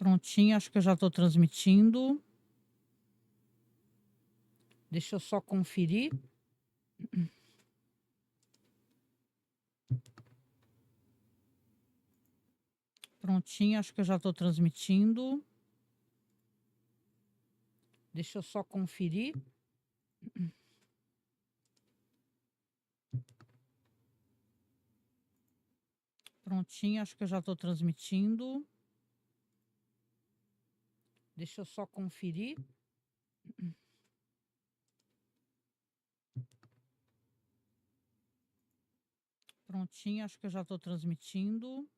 Prontinho, acho que eu já estou transmitindo. Deixa eu só conferir. Prontinho, acho que eu já estou transmitindo. Deixa eu só conferir. Prontinho, acho que eu já estou transmitindo. Deixa eu só conferir. Prontinho, acho que eu já estou transmitindo.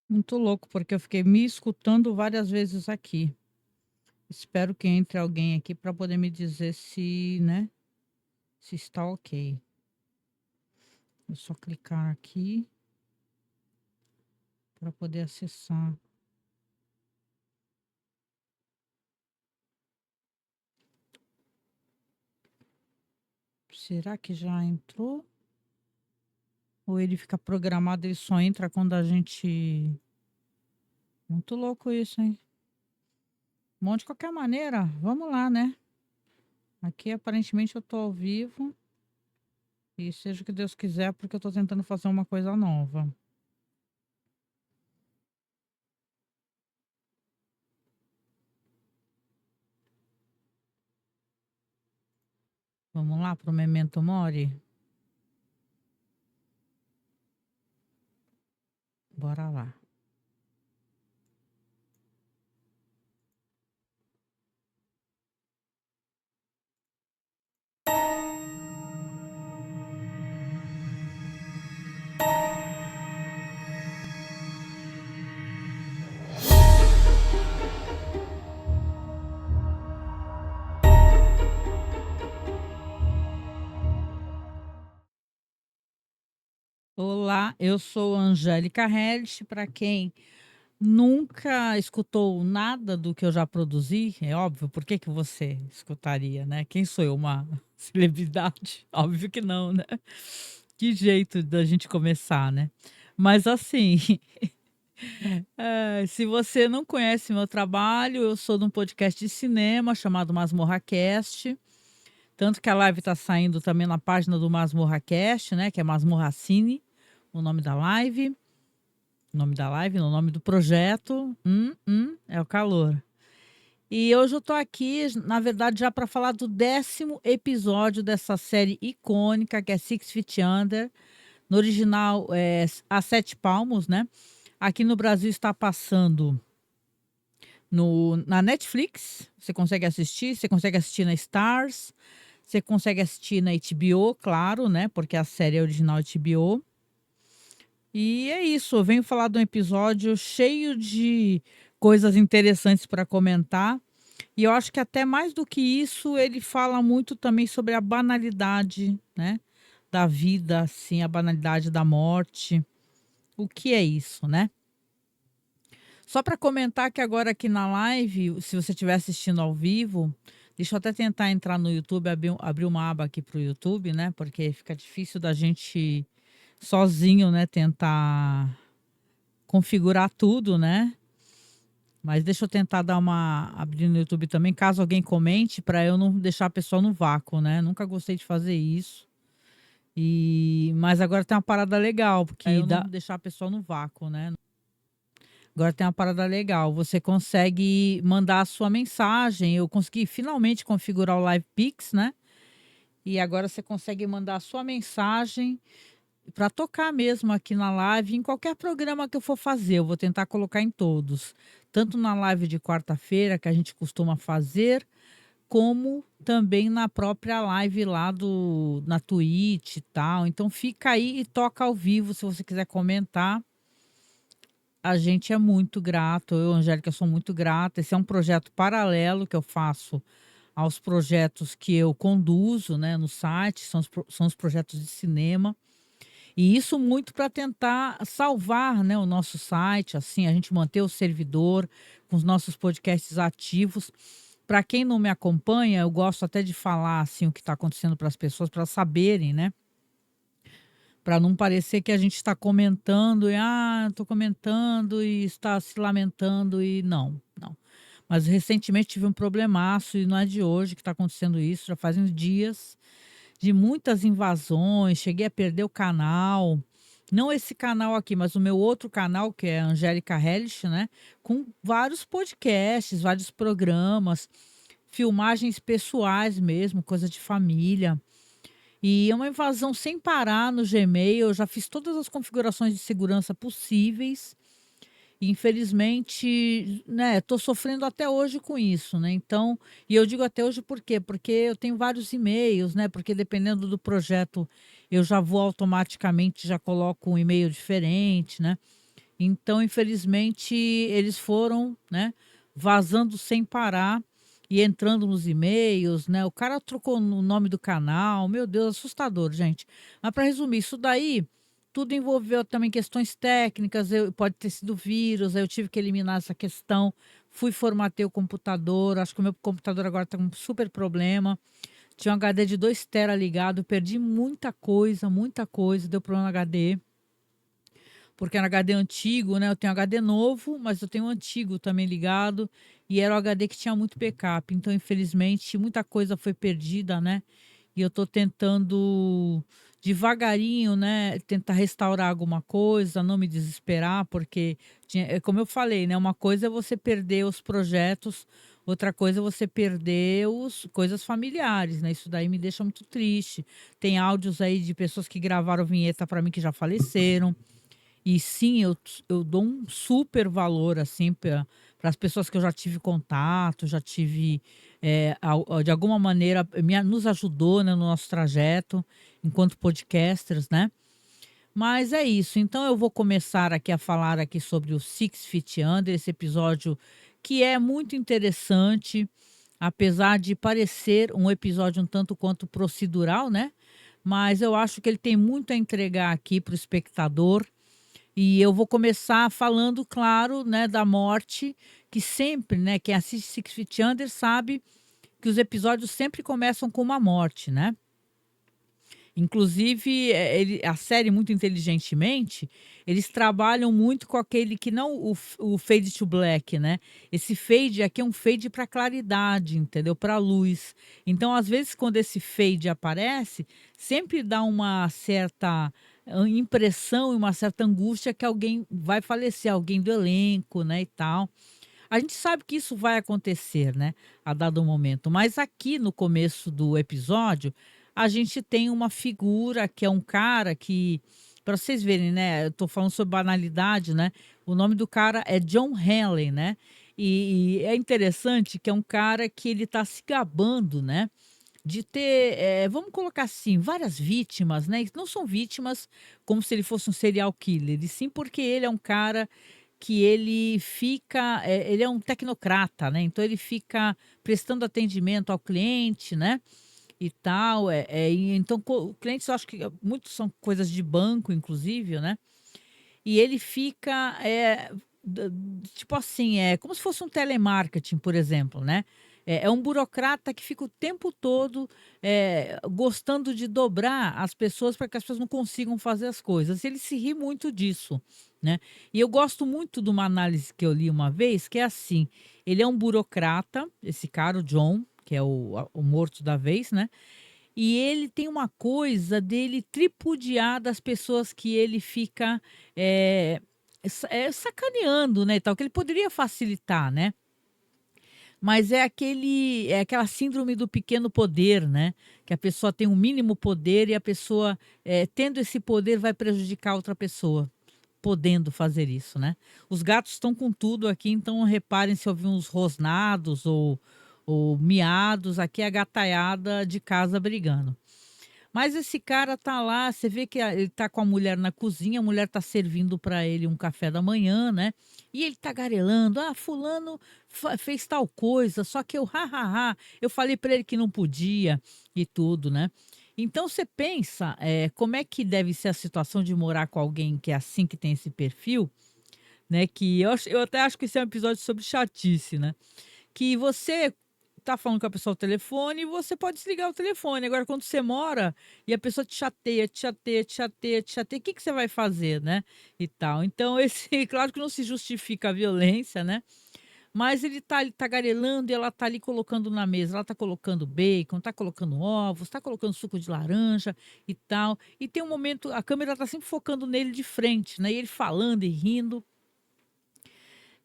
Muito louco, porque eu fiquei me escutando várias vezes aqui. Espero que entre alguém aqui para poder me dizer se, né, se está ok. Vou só clicar aqui para poder acessar. Será que já entrou? Ou ele fica programado, ele só entra quando a gente... Muito louco isso, hein? Bom, de qualquer maneira, vamos lá, né? Aqui aparentemente eu tô ao vivo. E seja o que Deus quiser, porque eu tô tentando fazer uma coisa nova. Vamos lá pro Memento Mori? Bora lá. Olá, eu sou Angélica Hellish. Para quem nunca escutou nada do que eu já produzi, é óbvio, por que que você escutaria, né? Quem sou eu, uma celebridade? Óbvio que não, né? Que jeito da gente começar, né? Mas assim, se você não conhece meu trabalho, eu sou de um podcast de cinema chamado Masmorra Cast. Tanto que a live está saindo também na página do Masmorra Cast, né? Que é Masmorra Cine, o nome da live. O nome da live, não, o nome do projeto. É o calor. E hoje eu tô aqui, na verdade, já para falar do 10º episódio dessa série icônica, que é Six Feet Under. No original é A Sete Palmos, né? Aqui no Brasil está passando na Netflix. Você consegue assistir na Stars, você consegue assistir na HBO, claro, né? Porque a série é original HBO. E é isso, eu venho falar de um episódio cheio de coisas interessantes para comentar. E eu acho que até mais do que isso, ele fala muito também sobre a banalidade, né, da vida, assim, a banalidade da morte. O que é isso, né? Só para comentar que agora aqui na live, se você estiver assistindo ao vivo, deixa eu até tentar entrar no YouTube, abrir uma aba aqui para o YouTube, né? Porque fica difícil da gente sozinho, né, tentar configurar tudo, né? Mas deixa eu tentar dar uma abrir no YouTube também, caso alguém comente, para eu não deixar a pessoa no vácuo, né? Nunca gostei de fazer isso. Mas agora tem uma parada legal, porque eu não deixar a pessoa no vácuo, né? Agora tem uma parada legal. Você consegue mandar a sua mensagem. Eu consegui finalmente configurar o Live Pix, né? E agora você consegue mandar a sua mensagem para tocar mesmo aqui na live, em qualquer programa que eu for fazer, eu vou tentar colocar em todos. Tanto na live de quarta-feira, que a gente costuma fazer, como também na própria live lá na Twitch e tal. Então fica aí e toca ao vivo se você quiser comentar. A gente é muito grato, eu, Angélica, sou muito grata. Esse é um projeto paralelo que eu faço aos projetos que eu conduzo, né, no site, são os projetos de cinema. E isso muito para tentar salvar, né, o nosso site, assim, a gente manter o servidor com os nossos podcasts ativos. Para quem não me acompanha, eu gosto até de falar assim o que está acontecendo para as pessoas, para saberem, né? para não parecer que a gente está comentando e estou comentando e está se lamentando e não, não. Mas recentemente tive um problemaço e não é de hoje que está acontecendo isso, já fazem dias de muitas invasões, cheguei a perder o canal, não esse canal aqui, mas o meu outro canal, que é a Angélica Hellish, né, com vários podcasts, vários programas, filmagens pessoais mesmo, coisa de família. E é uma invasão sem parar no Gmail, eu já fiz todas as configurações de segurança possíveis. E infelizmente, né, tô sofrendo até hoje com isso, né, então e eu digo até hoje por quê? Porque eu tenho vários e-mails, né, porque dependendo do projeto eu já vou automaticamente, já coloco um e-mail diferente, né. Então infelizmente eles foram, né, vazando sem parar e entrando nos e-mails, né, o cara trocou o nome do canal, meu Deus, assustador, gente. Mas para resumir, isso daí tudo envolveu também questões técnicas, pode ter sido vírus, aí eu tive que eliminar essa questão, fui formatei o computador, acho que o meu computador agora está com um super problema. Tinha um HD de 2 tera ligado, perdi muita coisa, deu problema no HD. Porque era HD antigo, né, eu tenho HD novo, mas eu tenho um antigo também ligado, e era o HD que tinha muito backup, então infelizmente muita coisa foi perdida, né, e eu tô tentando devagarinho, né, tentar restaurar alguma coisa, não me desesperar, porque é como eu falei, né, uma coisa é você perder os projetos, outra coisa é você perder os coisas familiares, né, isso daí me deixa muito triste. Tem áudios aí de pessoas que gravaram vinheta para mim que já faleceram. E sim, eu dou um super valor, assim, para as pessoas que eu já tive contato, já tive, de alguma maneira nos ajudou, né, no nosso trajeto, enquanto podcasters, né. Mas é isso, então eu vou começar aqui a falar aqui sobre o Six Feet Under, esse episódio que é muito interessante, apesar de parecer um episódio um tanto quanto procedural, né, mas eu acho que ele tem muito a entregar aqui para o espectador. E eu vou começar falando, claro, né, da morte, que sempre, né, quem assiste Six Feet Under sabe que os episódios sempre começam com uma morte, né. Inclusive, a série muito inteligentemente, eles trabalham muito com aquele que não o fade to black, né. Esse fade aqui é um fade para claridade, entendeu, para luz. Então, às vezes, quando esse fade aparece, sempre dá uma certa, impressão e uma certa angústia que alguém vai falecer, alguém do elenco, né, e tal. A gente sabe que isso vai acontecer, né, a dado momento, mas aqui no começo do episódio, a gente tem uma figura que é um cara que, para vocês verem, né, eu tô falando sobre banalidade, né, o nome do cara é John Henley, né, e é interessante que é um cara que ele tá se gabando, né, de ter, vamos colocar assim, várias vítimas, né, e não são vítimas como se ele fosse um serial killer, e sim porque ele é um cara que ele fica, ele é um tecnocrata, né, então ele fica prestando atendimento ao cliente, né, e tal, e então clientes eu acho que muitos são coisas de banco inclusive, né, e ele fica, d tipo assim, é como se fosse um telemarketing, por exemplo, né. É um burocrata que fica o tempo todo, gostando de dobrar as pessoas para que as pessoas não consigam fazer as coisas. Ele se ri muito disso, né. E eu gosto muito de uma análise que eu li uma vez, que é assim, ele é um burocrata, esse cara, o John, que é o morto da vez, né, e ele tem uma coisa dele tripudiar das pessoas que ele fica, sacaneando, né, e tal, que ele poderia facilitar, né. Mas é aquela síndrome do pequeno poder, né, que a pessoa tem um mínimo poder e a pessoa, tendo esse poder vai prejudicar outra pessoa, podendo fazer isso, né. Os gatos estão com tudo aqui, então reparem se ouvir uns rosnados ou miados, aqui é a gataiada de casa brigando. Mas esse cara tá lá, você vê que ele tá com a mulher na cozinha, a mulher tá servindo para ele um café da manhã, né, e ele tagarelando: "Ah, fulano fez tal coisa, só que eu ha-ha-ha, eu falei para ele que não podia", e tudo, né. Então você pensa, como é que deve ser a situação de morar com alguém que é assim, que tem esse perfil, né, que eu até acho que esse é um episódio sobre chatice, né, que você tá falando com a pessoa ao telefone e você pode desligar o telefone. Agora, quando você mora e a pessoa te chateia, te chateia, te chateia, te chateia, o que que você vai fazer, né? E tal. Então, esse, claro que não se justifica a violência, né? Mas ele tá ali tagarelando e ela tá ali colocando na mesa. Ela tá colocando bacon, tá colocando ovos, tá colocando suco de laranja e tal. E tem um momento, a câmera tá sempre focando nele de frente, né? E ele falando e rindo.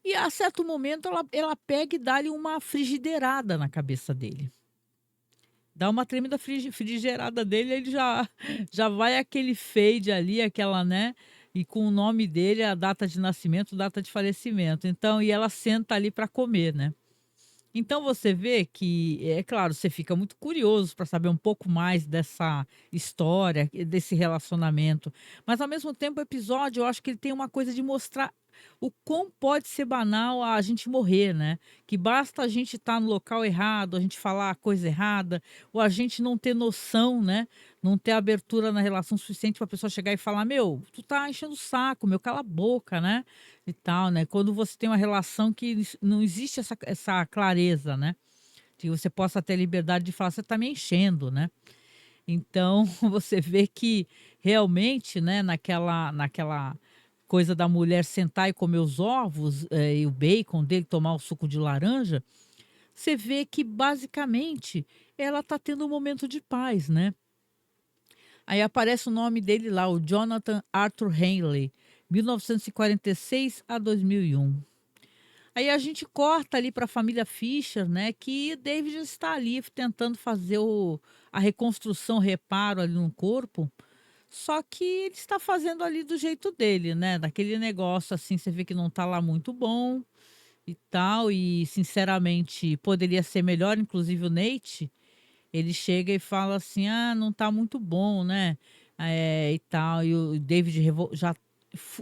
E a certo momento ela pega e dá-lhe uma frigideirada na cabeça dele. Dá uma tremenda frigideirada dele, ele já já vai aquele fade ali, aquela, né, e com o nome dele, a data de nascimento, data de falecimento. Então e ela senta ali para comer, né. Então você vê que, é claro, você fica muito curioso para saber um pouco mais dessa história, desse relacionamento, mas ao mesmo tempo o episódio eu acho que ele tem uma coisa de mostrar o quão pode ser banal a gente morrer, né, que basta a gente estar no local errado, a gente falar a coisa errada, ou a gente não ter noção, né, não ter abertura na relação suficiente para a pessoa chegar e falar: "Meu, tu tá enchendo o saco, meu, cala a boca", né, e tal, né. Quando você tem uma relação que não existe essa clareza, né, que você possa ter liberdade de falar: "Você tá me enchendo", né. Então você vê que realmente, né, naquela coisa da mulher sentar e comer os ovos, e o bacon dele, tomar o suco de laranja, você vê que basicamente ela tá tendo um momento de paz, né. Aí aparece o nome dele lá, o Jonathan Arthur Henley, 1946 a 2001. Aí a gente corta ali para a família Fischer, né, que David está ali tentando fazer a reconstrução, reparo ali no corpo, só que ele está fazendo ali do jeito dele, né, daquele negócio assim, você vê que não está lá muito bom e tal, e sinceramente poderia ser melhor, inclusive o Nate, ele chega e fala assim: "Ah, não está muito bom, né", e tal, e o David já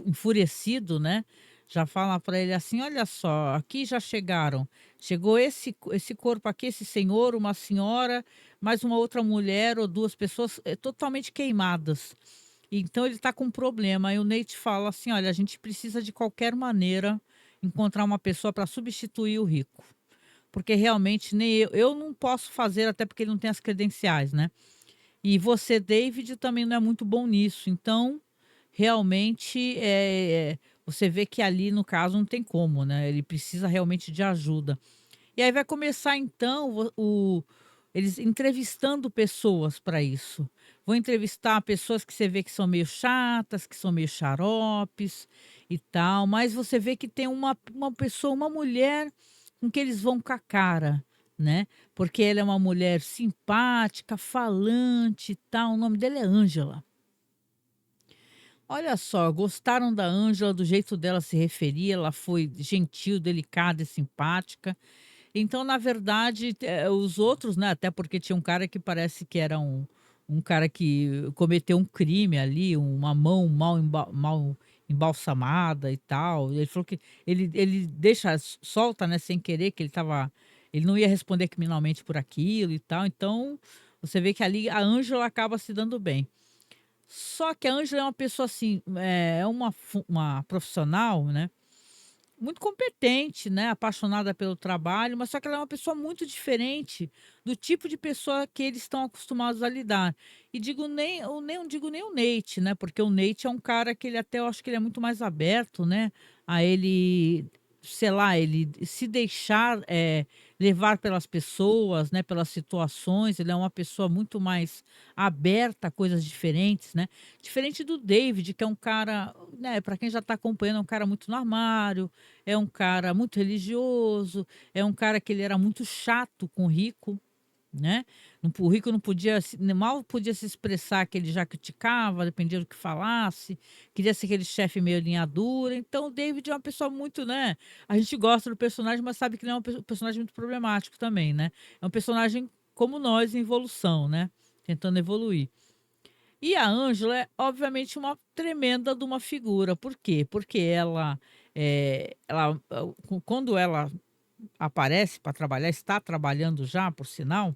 enfurecido, né, já fala para ele assim: "Olha só, aqui já chegou esse corpo aqui, esse senhor, uma senhora, mais uma outra mulher ou 2 pessoas, totalmente queimadas. Então ele está com um problema". Aí o Nate fala assim: "Olha, a gente precisa de qualquer maneira encontrar uma pessoa para substituir o rico, porque realmente nem eu não posso fazer, até porque ele não tem as credenciais, né. E você, David, também não é muito bom nisso, então realmente, você vê que ali no caso não tem como, né, ele precisa realmente de ajuda". E aí vai começar então eles entrevistando pessoas para isso. Vão entrevistar pessoas que você vê que são meio chatas, que são meio xaropes e tal, mas você vê que tem uma pessoa, uma mulher com que eles vão com a cara, né, porque ela é uma mulher simpática, falante e tal, o nome dela é Ângela. Olha só, gostaram da Ângela, do jeito dela se referir, ela foi gentil, delicada e simpática. Então, na verdade, os outros, né, até porque tinha um cara que parece que era um cara que cometeu um crime ali, uma mão mal embalsamada e tal. Ele falou que ele deixa solta, né, sem querer, que ele não ia responder criminalmente por aquilo e tal. Então, você vê que ali a Ângela acaba se dando bem. Só que a Ângela é uma pessoa assim, é uma profissional, né, muito competente, né, apaixonada pelo trabalho, mas só que ela é uma pessoa muito diferente do tipo de pessoa que eles estão acostumados a lidar. E digo nem não digo nem o Nate, né, porque o Nate é um cara que ele até eu acho que ele é muito mais aberto, né, a ele, sei lá, ele se deixar, levar pelas pessoas, né, pelas situações, ele é uma pessoa muito mais aberta a coisas diferentes, né. Diferente do David, que é um cara, né, para quem já está acompanhando, é um cara muito no armário, é um cara muito religioso, é um cara que ele era muito chato com o rico, né. O rico não podia mal podia se expressar, que ele já criticava, dependia do que falasse, queria ser aquele chefe meio linha dura. Então o David é uma pessoa muito, né, a gente gosta do personagem, mas sabe que ele é um personagem muito problemático também, né. É um personagem como nós em evolução, né, tentando evoluir. E a Ângela é obviamente uma tremenda de uma figura, por quê? Porque quando ela aparece para trabalhar, está trabalhando já, por sinal,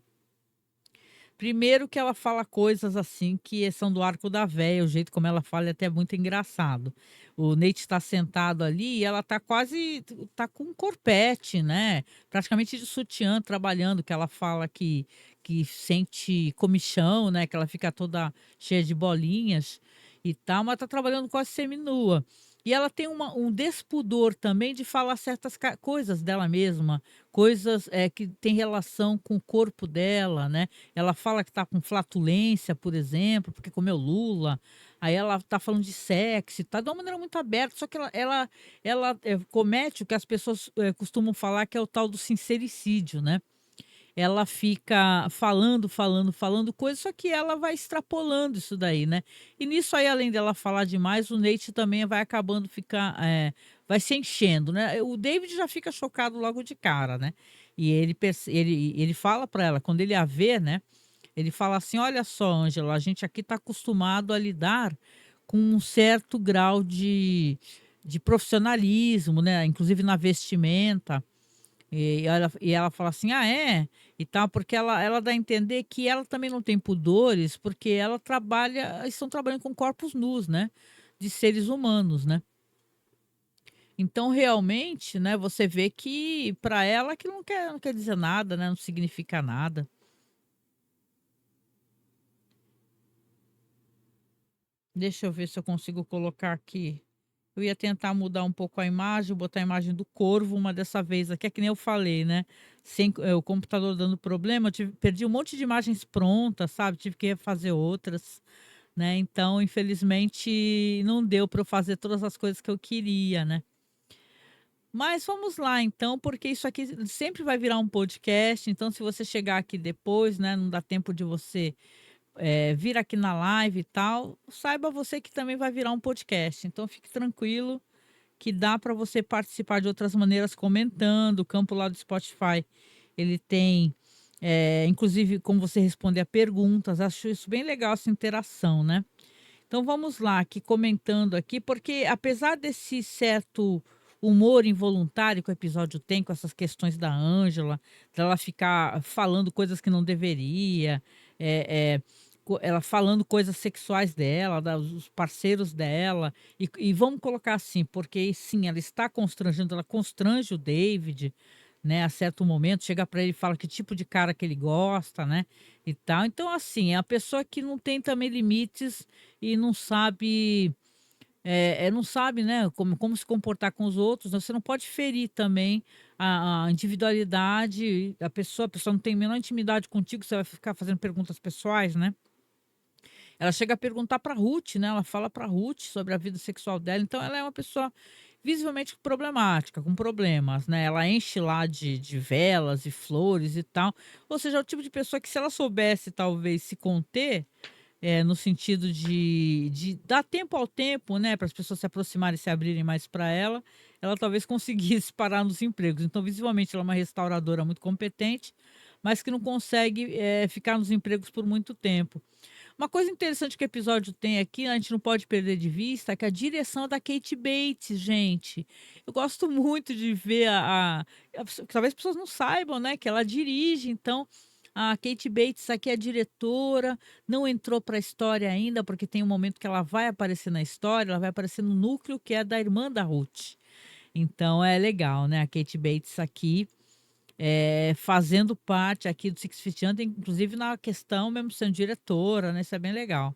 Primeiro que ela fala coisas, assim, que são do arco da véia, o jeito como ela fala é até muito engraçado. O Nate está sentado ali e ela tá quase tá com um corpete, né, praticamente de sutiã trabalhando, que ela fala que sente comichão, né, que ela fica toda cheia de bolinhas e tal, mas tá trabalhando quase seminua. E ela tem um despudor também de falar certas coisas dela mesma, coisas que tem relação com o corpo dela, né? Ela fala que está com flatulência, por exemplo, porque comeu lula. Aí ela está falando de sexo, tá de uma maneira muito aberta, só que ela comete o que as pessoas costumam falar que é o tal do sincericídio, né? Ela fica falando, falando, falando coisas, só que ela vai extrapolando isso daí, né. E nisso aí, além dela falar demais, o Nate também vai acabando vai se enchendo, né. O David já fica chocado logo de cara, né. E ele fala para ela, quando ele a vê, né, ele fala assim: "Olha só, Ângela, a gente aqui está acostumado a lidar com um certo grau de profissionalismo, né, inclusive na vestimenta". E ela fala assim: "Ah, é?" E tal, porque ela dá a entender que ela também não tem pudores, porque ela trabalha eles estão trabalhando com corpos nus, né, de seres humanos, né. Então realmente, né, você vê que para ela aquilo não quer dizer nada, né, não significa nada. Deixa eu ver se eu consigo colocar aqui. Eu ia tentar mudar um pouco a imagem, botar a imagem do corvo, uma dessa vez aqui, é que nem eu falei, né, o computador dando problema, eu perdi um monte de imagens prontas, sabe, tive que refazer outras, né, então infelizmente não deu para eu fazer todas as coisas que eu queria, né. Mas vamos lá então, porque isso aqui sempre vai virar um podcast, então se você chegar aqui depois, né, não dá tempo de você, vir aqui na live e tal, saiba você que também vai virar um podcast, então fique tranquilo que dá para você participar de outras maneiras comentando, o campo lá do Spotify, ele tem, inclusive como você responder a perguntas, acho isso bem legal essa interação, né. Então vamos lá, aqui comentando aqui, porque apesar desse certo humor involuntário que o episódio tem com essas questões da Ângela, dela ficar falando coisas que não deveria, ela falando coisas sexuais dela, dos parceiros dela, e vamos colocar assim, porque sim, ela está constrangendo, ela constrange o David, né, a certo momento, chega para ele e fala que tipo de cara que ele gosta, né, e tal. Então, assim, é a pessoa que não tem também limites e não sabe, né, como se comportar com os outros, né, você não pode ferir também a individualidade da pessoa, a pessoa não tem a menor intimidade contigo, você vai ficar fazendo perguntas pessoais, né. Ela chega a perguntar para Ruth, né, ela fala para Ruth sobre a vida sexual dela, então ela é uma pessoa visivelmente problemática, com problemas, né, ela enche lá de velas e flores e tal, ou seja, é o tipo de pessoa que se ela soubesse talvez se conter, no sentido de dar tempo ao tempo, né, para as pessoas se aproximarem e se abrirem mais para ela, ela talvez conseguisse parar nos empregos. Então, visivelmente, ela é uma restauradora muito competente, mas que não consegue, ficar nos empregos por muito tempo. Uma coisa interessante que o episódio tem aqui, a gente não pode perder de vista, é que a direção é da Kate Bates, gente. Eu gosto muito de ver talvez as pessoas não saibam, né, que ela dirige, então a Kate Bates aqui é diretora, não entrou para a história ainda, porque tem um momento que ela vai aparecer na história, ela vai aparecer no núcleo que é da irmã da Ruth. Então é legal, né, a Kate Bates aqui fazendo parte aqui do Six Feet Under, inclusive na questão mesmo sendo diretora, né, isso é bem legal.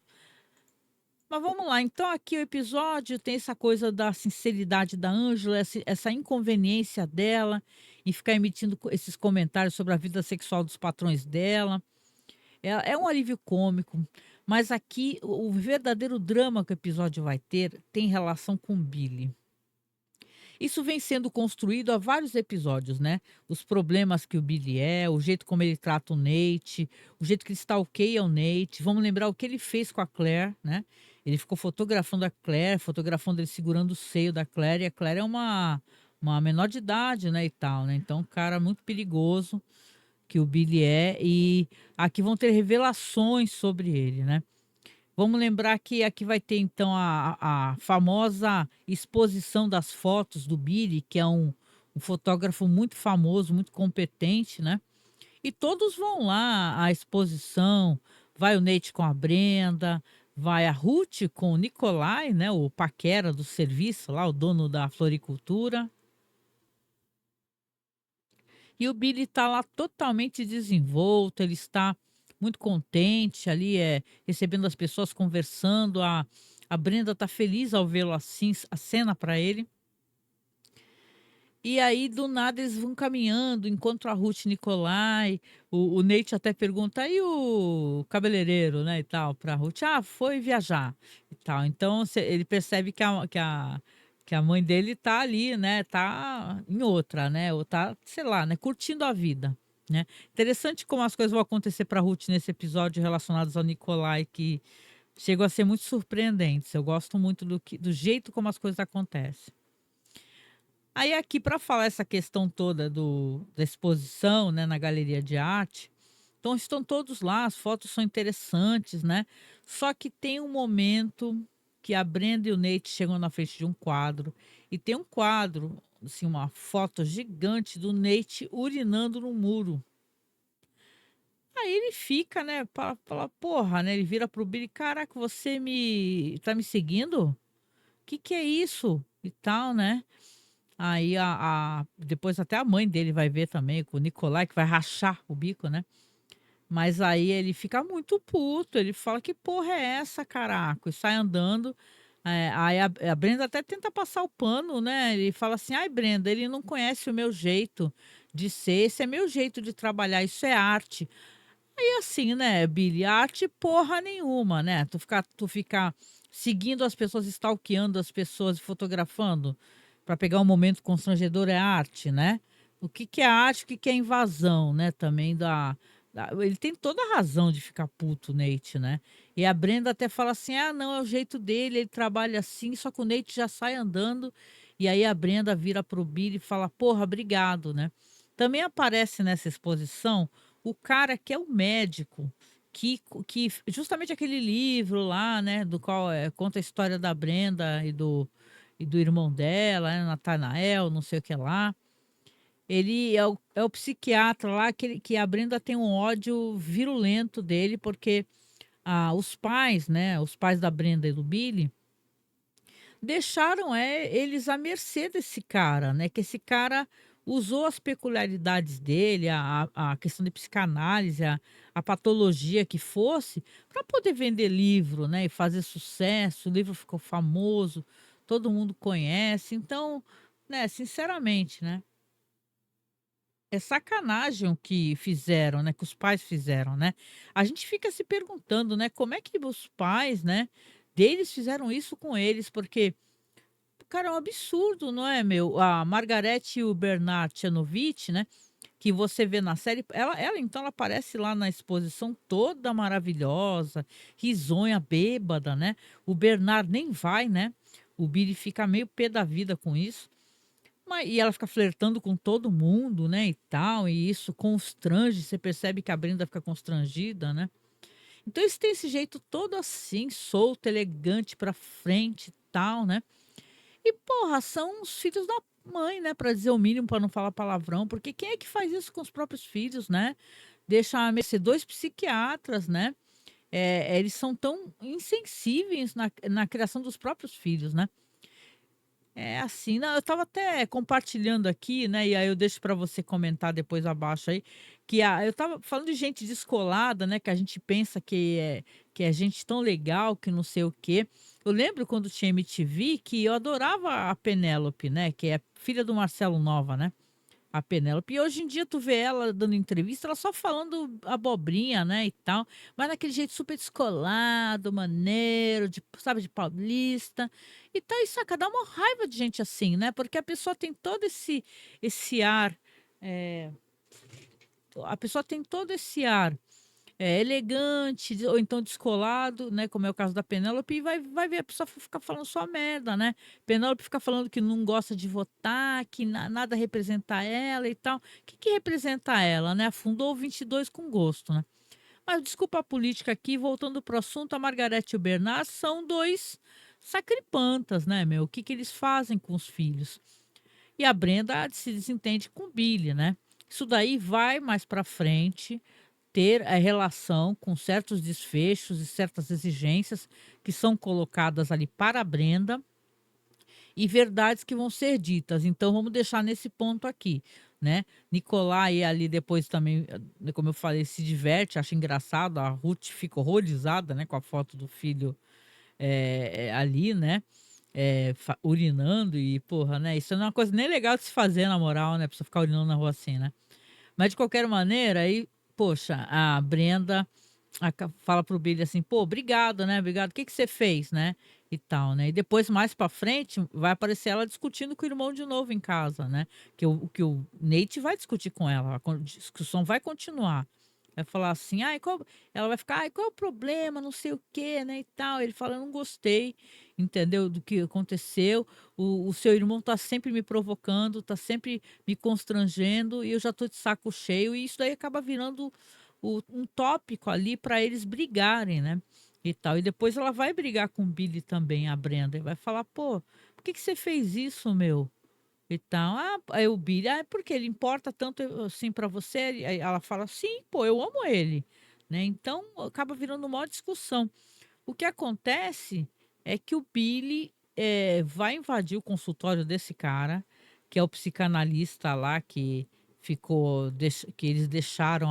Mas vamos lá, então aqui o episódio tem essa coisa da sinceridade da Ângela, essa inconveniência dela em ficar emitindo esses comentários sobre a vida sexual dos patrões dela. É um alívio cômico, mas aqui o verdadeiro drama que o episódio vai ter tem relação com Billy. Isso vem sendo construído há vários episódios, né? Os problemas que o Billy o jeito como ele trata o Nate, o jeito que ele stalkeia o Nate. Vamos lembrar o que ele fez com a Claire, né? Ele ficou fotografando a Claire, fotografando ele segurando o seio da Claire, e a Claire é uma menor de idade, né, e tal, né? Então, um cara muito perigoso que o Billy e aqui vão ter revelações sobre ele, né? Vamos lembrar que aqui vai ter então a famosa exposição das fotos do Billy, que é um fotógrafo muito famoso, muito competente, né. E todos vão lá à exposição, vai o Nate com a Brenda, vai a Ruth com o Nicolai, né, o paquera do serviço lá, o dono da floricultura. E o Billy está lá totalmente desenvolto, ele está muito contente ali, recebendo as pessoas, conversando. A Brenda está feliz ao vê-lo assim, a cena para ele. E aí, do nada, eles vão caminhando, encontram a Ruth e Nicolai. O Nate até pergunta, aí o cabeleireiro, né, e tal, pra Ruth, foi viajar e tal. Então, ele percebe que a mãe dele tá ali, né, tá em outra, né, ou tá, sei lá, né, curtindo a vida, né. Interessante como as coisas vão acontecer pra Ruth nesse episódio relacionados ao Nicolai, que chegam a ser muito surpreendentes. Eu gosto muito do jeito como as coisas acontecem. Aí aqui para falar essa questão toda da exposição, né, na galeria de arte, então estão todos lá, as fotos são interessantes, né, só que tem um momento que a Brenda e o Nate chegam na frente de um quadro, e tem um quadro, assim, uma foto gigante do Nate urinando no muro. Aí ele fica, né, fala: "Porra", né, ele vira pro Billy: "Caraca, você tá me seguindo? Que é isso?", e tal, né. Aí depois até a mãe dele vai ver também, com o Nicolai, que vai rachar o bico, né. Mas aí ele fica muito puto, ele fala: "Que porra é essa, caraca?", e sai andando. Aí a Brenda até tenta passar o pano, né, ele fala assim: "Ai, Brenda, ele não conhece o meu jeito de ser, esse é meu jeito de trabalhar, isso é arte". E assim, né, Billy, arte porra nenhuma, né, tu ficar seguindo as pessoas, stalkeando as pessoas e fotografando para pegar um momento constrangedor é arte, né. O que que é arte, o que que é invasão, né, também ele tem toda a razão de ficar puto, o Nate, né. E a Brenda até fala assim: "Ah não, é o jeito dele, ele trabalha assim", só que o Nate já sai andando, e aí a Brenda vira pro Billy e fala: "Porra, obrigado", né. Também aparece nessa exposição o cara que é o médico, que justamente aquele livro lá, né, do qual, conta a história da Brenda e do irmão dela, né, Natanael, não sei o que lá. Ele é o psiquiatra lá que a Brenda tem um ódio virulento dele, porque, os pais, né, os pais da Brenda e do Billy, deixaram, eles à mercê desse cara, né, que esse cara usou as peculiaridades dele, a questão de psicanálise, a patologia que fosse, para poder vender livro, né, e fazer sucesso. O livro ficou famoso, todo mundo conhece. Então, né, sinceramente, né, é sacanagem o que fizeram, né, que os pais fizeram, né. A gente fica se perguntando, né, como é que os pais, né, deles fizeram isso com eles, porque cara, é um absurdo, não é, meu? A Margarete e o Bernard Chanovitch, né, que você vê na série, ela então ela aparece lá na exposição toda maravilhosa, risonha, bêbada, né. O Bernard nem vai, né. O Billy fica meio pé da vida com isso, e ela fica flertando com todo mundo, né, e tal, e isso constrange, você percebe que a Brenda fica constrangida, né. Então eles têm esse jeito todo assim, solto, elegante, pra frente e tal, né. E porra, são os filhos da mãe, né, pra dizer o mínimo, pra não falar palavrão, porque quem é que faz isso com os próprios filhos, né? Deixa a mercê 2 psiquiatras, né, eles são tão insensíveis na criação dos próprios filhos, né. É assim, não, eu estava até compartilhando aqui, né, e aí eu deixo para você comentar depois abaixo aí, eu estava falando de gente descolada, né, que a gente pensa que é gente tão legal, que não sei o quê. Eu lembro quando tinha MTV que eu adorava a Penélope, né, que é filha do Marcelo Nova, né. A Penélope. E hoje em dia tu vê ela dando entrevista, ela só falando abobrinha, né, e tal, mas daquele jeito super descolado, maneiro, sabe, de paulista. E tá, e saca, dá uma raiva de gente assim, né, porque a pessoa tem todo esse ar, eh, a pessoa tem todo esse ar elegante, ou então descolado, né, como é o caso da Penélope, e vai ver a pessoa ficar falando só merda, né. Penélope fica falando que não gosta de votar, que nada representa ela e tal. O que representa ela, né, afundou o 22 com gosto, né. Mas desculpa a política aqui, voltando para o assunto, a Margarete e o Bernard são 2 sacripantas, né, meu. O que eles fazem com os filhos? E a Brenda se desentende com o Billy, né. Isso daí vai mais para frente ter a relação com certos desfechos e certas exigências que são colocadas ali para a Brenda e verdades que vão ser ditas. Então vamos deixar nesse ponto aqui, né. Nicolai ali depois também, como eu falei, se diverte, acha engraçado, a Ruth fica horrorizada, né, com a foto do filho, ali, né, fa urinando e porra, né, isso não é uma coisa nem legal de se fazer na moral, né, a pessoa ficar urinando na rua assim, né. Mas de qualquer maneira, aí, poxa, a Brenda fala pro Billy assim: "Pô, obrigado, né, obrigado, o que que você fez, né", e tal, né. E depois mais pra frente vai aparecer ela discutindo com o irmão de novo em casa, né, que o Nate vai discutir com ela, a discussão vai continuar. Vai falar assim: "Ai, qual", ela vai ficar: "Ai, qual é o problema, não sei o quê, né, e tal". Ele fala: "Eu não gostei, entendeu, do que aconteceu, o seu irmão tá sempre me provocando, tá sempre me constrangendo e eu já tô de saco cheio", e isso daí acaba virando um tópico ali para eles brigarem, né, e tal. E depois ela vai brigar com o Billy também, a Brenda, e vai falar: "Pô, por que que você fez isso, meu?", e tal. Ah, aí o Billy: "Ah, porque ele importa tanto assim para você?", aí ela fala: "Sim, pô, eu amo ele", né, então acaba virando uma discussão. O que acontece é que o Billy, vai invadir o consultório desse cara, que é o psicanalista lá que que eles deixaram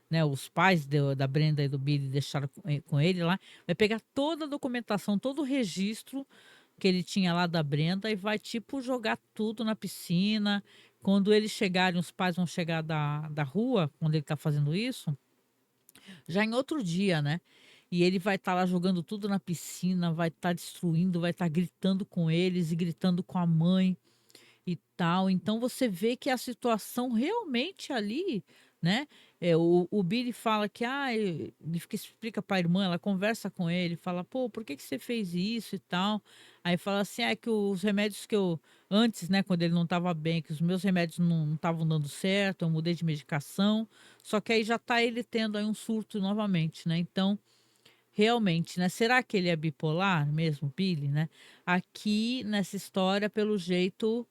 né, os pais da Brenda e do Billy deixaram com ele lá, vai pegar toda a documentação, todo o registro que ele tinha lá da Brenda e vai, tipo, jogar tudo na piscina. Quando eles chegarem, os pais vão chegar da rua, quando ele tá fazendo isso, já em outro dia, né, e ele vai estar lá jogando tudo na piscina, vai estar destruindo, vai estar gritando com eles e gritando com a mãe e tal. Então você vê que a situação realmente ali, né, o Billy fala que, ele explica para a irmã, ela conversa com ele, fala: "Pô, por que que você fez isso e tal?". Aí fala assim: "É que os remédios que eu antes, né, quando ele não estava bem, que os meus remédios não estavam dando certo, eu mudei de medicação, só que aí já tá ele tendo aí um surto novamente, né". Então realmente, né, será que ele é bipolar mesmo, Billy, né? Aqui nessa história, pelo jeito,